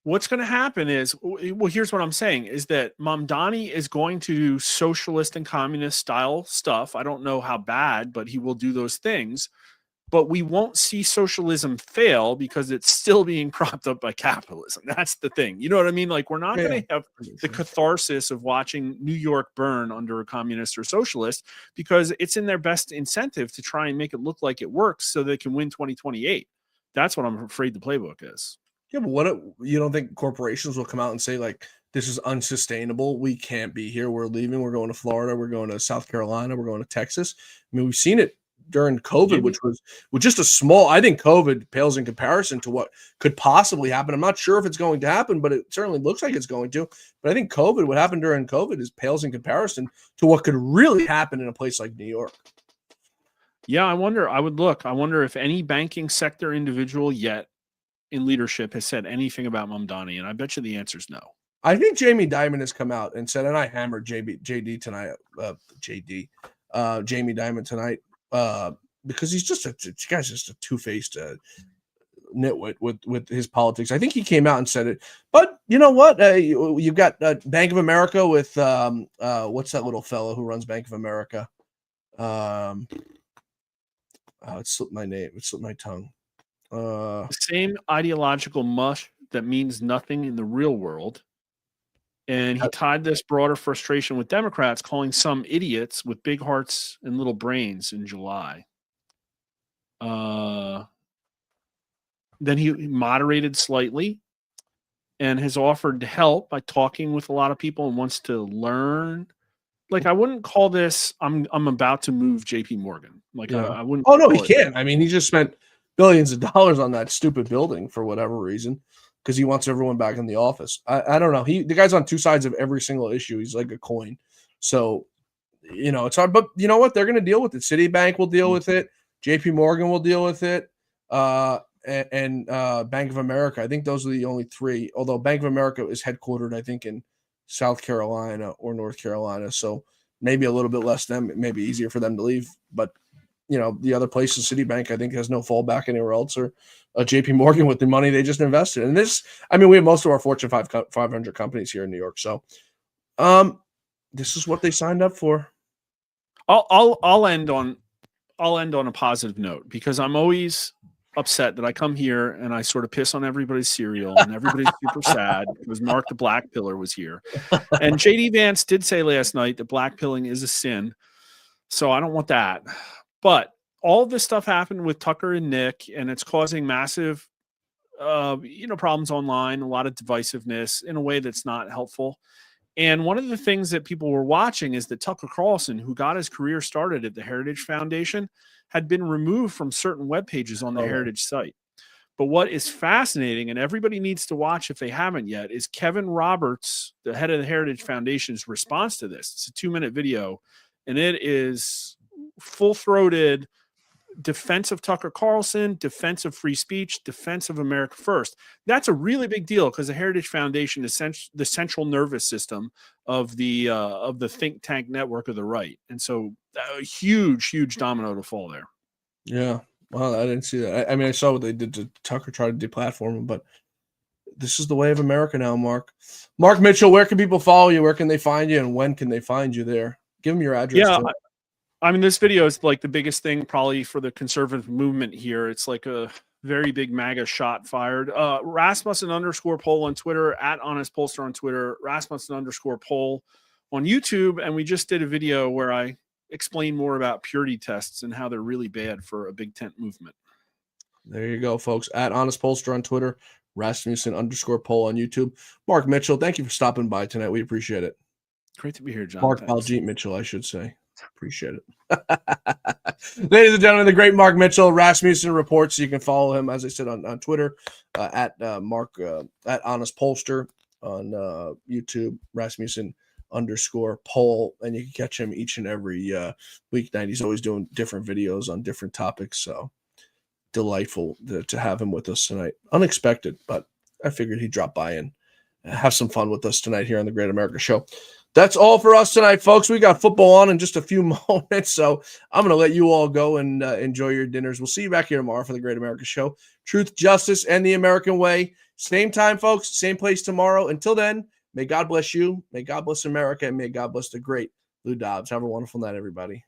What's going to happen is, well, here's what I'm saying, is that Mamdani is going to do socialist and communist style stuff. I don't know how bad, but he will do those things. But we won't see socialism fail because it's still being propped up by capitalism. That's the thing. You know what I mean? Like, we're not going to have the catharsis of watching New York burn under a communist or socialist because it's in their best incentive to try and make it look like it works so they can win 2028. That's what I'm afraid the playbook is. Yeah, but you don't think corporations will come out and say, like, this is unsustainable. We can't be here. We're leaving. We're going to Florida. We're going to South Carolina. We're going to Texas. I mean, we've seen it during COVID, which was just a small, I think COVID pales in comparison to what could possibly happen. I'm not sure if it's going to happen, but it certainly looks like it's going to. But I think what happened during COVID pales in comparison to what could really happen in a place like New York. Yeah, I wonder if any banking sector individual yet in leadership has said anything about Mamdani, and I bet you the answer is no. I think Jamie Dimon has come out and said, and I hammered JD tonight, JD, Jamie Dimon tonight because he's just this guy's just a two-faced nitwit with his politics. I think he came out and said it, but you know what? You've got Bank of America with what's that little fellow who runs Bank of America? It slipped my name. It slipped my tongue. The same ideological mush that means nothing in the real world. And he tied this broader frustration with Democrats, calling some idiots with big hearts and little brains in July. Then he moderated slightly and has offered to help by talking with a lot of people and wants to learn. Like, I wouldn't call this, I'm about to move JP Morgan. Like, Yeah. I wouldn't. Oh, no, he call it can't. I mean, he just spent billions of dollars on that stupid building for whatever reason because he wants everyone back in the office. I don't know. The guy's on two sides of every single issue. He's like a coin. So, it's hard. But you know what? They're going to deal with it. Citibank will deal with it. JP Morgan will deal with it. And Bank of America. I think those are the only three, although Bank of America is headquartered, I think, in South Carolina or North Carolina. So maybe a little bit less them, it may be easier for them to leave. But, the other places, Citibank, I think, has no fallback anywhere else, or JP Morgan with the money they just invested. And we have most of our Fortune 500 companies here in New York. So this is what they signed up for. I'll end on a positive note, because I'm always upset that I come here and I sort of piss on everybody's cereal and everybody's super sad because Mark the Black Pillar was here. And JD Vance did say last night that black pilling is a sin. So I don't want that. But all of this stuff happened with Tucker and Nick, and it's causing massive, problems online, a lot of divisiveness in a way that's not helpful. And one of the things that people were watching is that Tucker Carlson, who got his career started at the Heritage Foundation, had been removed from certain web pages on the Heritage site. But what is fascinating, and everybody needs to watch if they haven't yet, is Kevin Roberts, the head of the Heritage Foundation's response to this. It's a 2-minute video, and it is full-throated defense of Tucker Carlson, defense of free speech, defense of America First. That's a really big deal because the Heritage Foundation is the central nervous system of the think tank network of the right. And so a huge domino to fall there. Yeah. Well, I didn't see that. I saw what they did to Tucker, try to deplatform him, but this is the way of America now, Mark. Mark Mitchell, where can people follow you? Where can they find you? And when can they find you there? Give them your address. Yeah. This video is like the biggest thing probably for the conservative movement here. It's like a very big MAGA shot fired. Rasmussen_poll on Twitter, at Honest Pollster on Twitter, Rasmussen_poll on YouTube. And we just did a video where I explain more about purity tests and how they're really bad for a big tent movement. There you go, folks. At Honest Pollster on Twitter, Rasmussen_poll on YouTube. Mark Mitchell, thank you for stopping by tonight. We appreciate it. Great to be here, John. Mark Baljeet Mitchell, I should say. Appreciate it. Ladies and gentlemen, the great Mark Mitchell, Rasmussen Reports. You can follow him, as I said, on Twitter, at Honest Pollster, on YouTube, Rasmussen_poll, and you can catch him each and every weeknight. He's always doing different videos on different topics. So delightful to have him with us tonight. Unexpected, but I figured he'd drop by and have some fun with us tonight here on the Great America Show. That's all for us tonight, folks. We got football on in just a few moments, so I'm going to let you all go and enjoy your dinners. We'll see you back here tomorrow for the Great America Show. Truth, justice, and the American way. Same time, folks. Same place tomorrow. Until then, may God bless you. May God bless America. And may God bless the great Lou Dobbs. Have a wonderful night, everybody.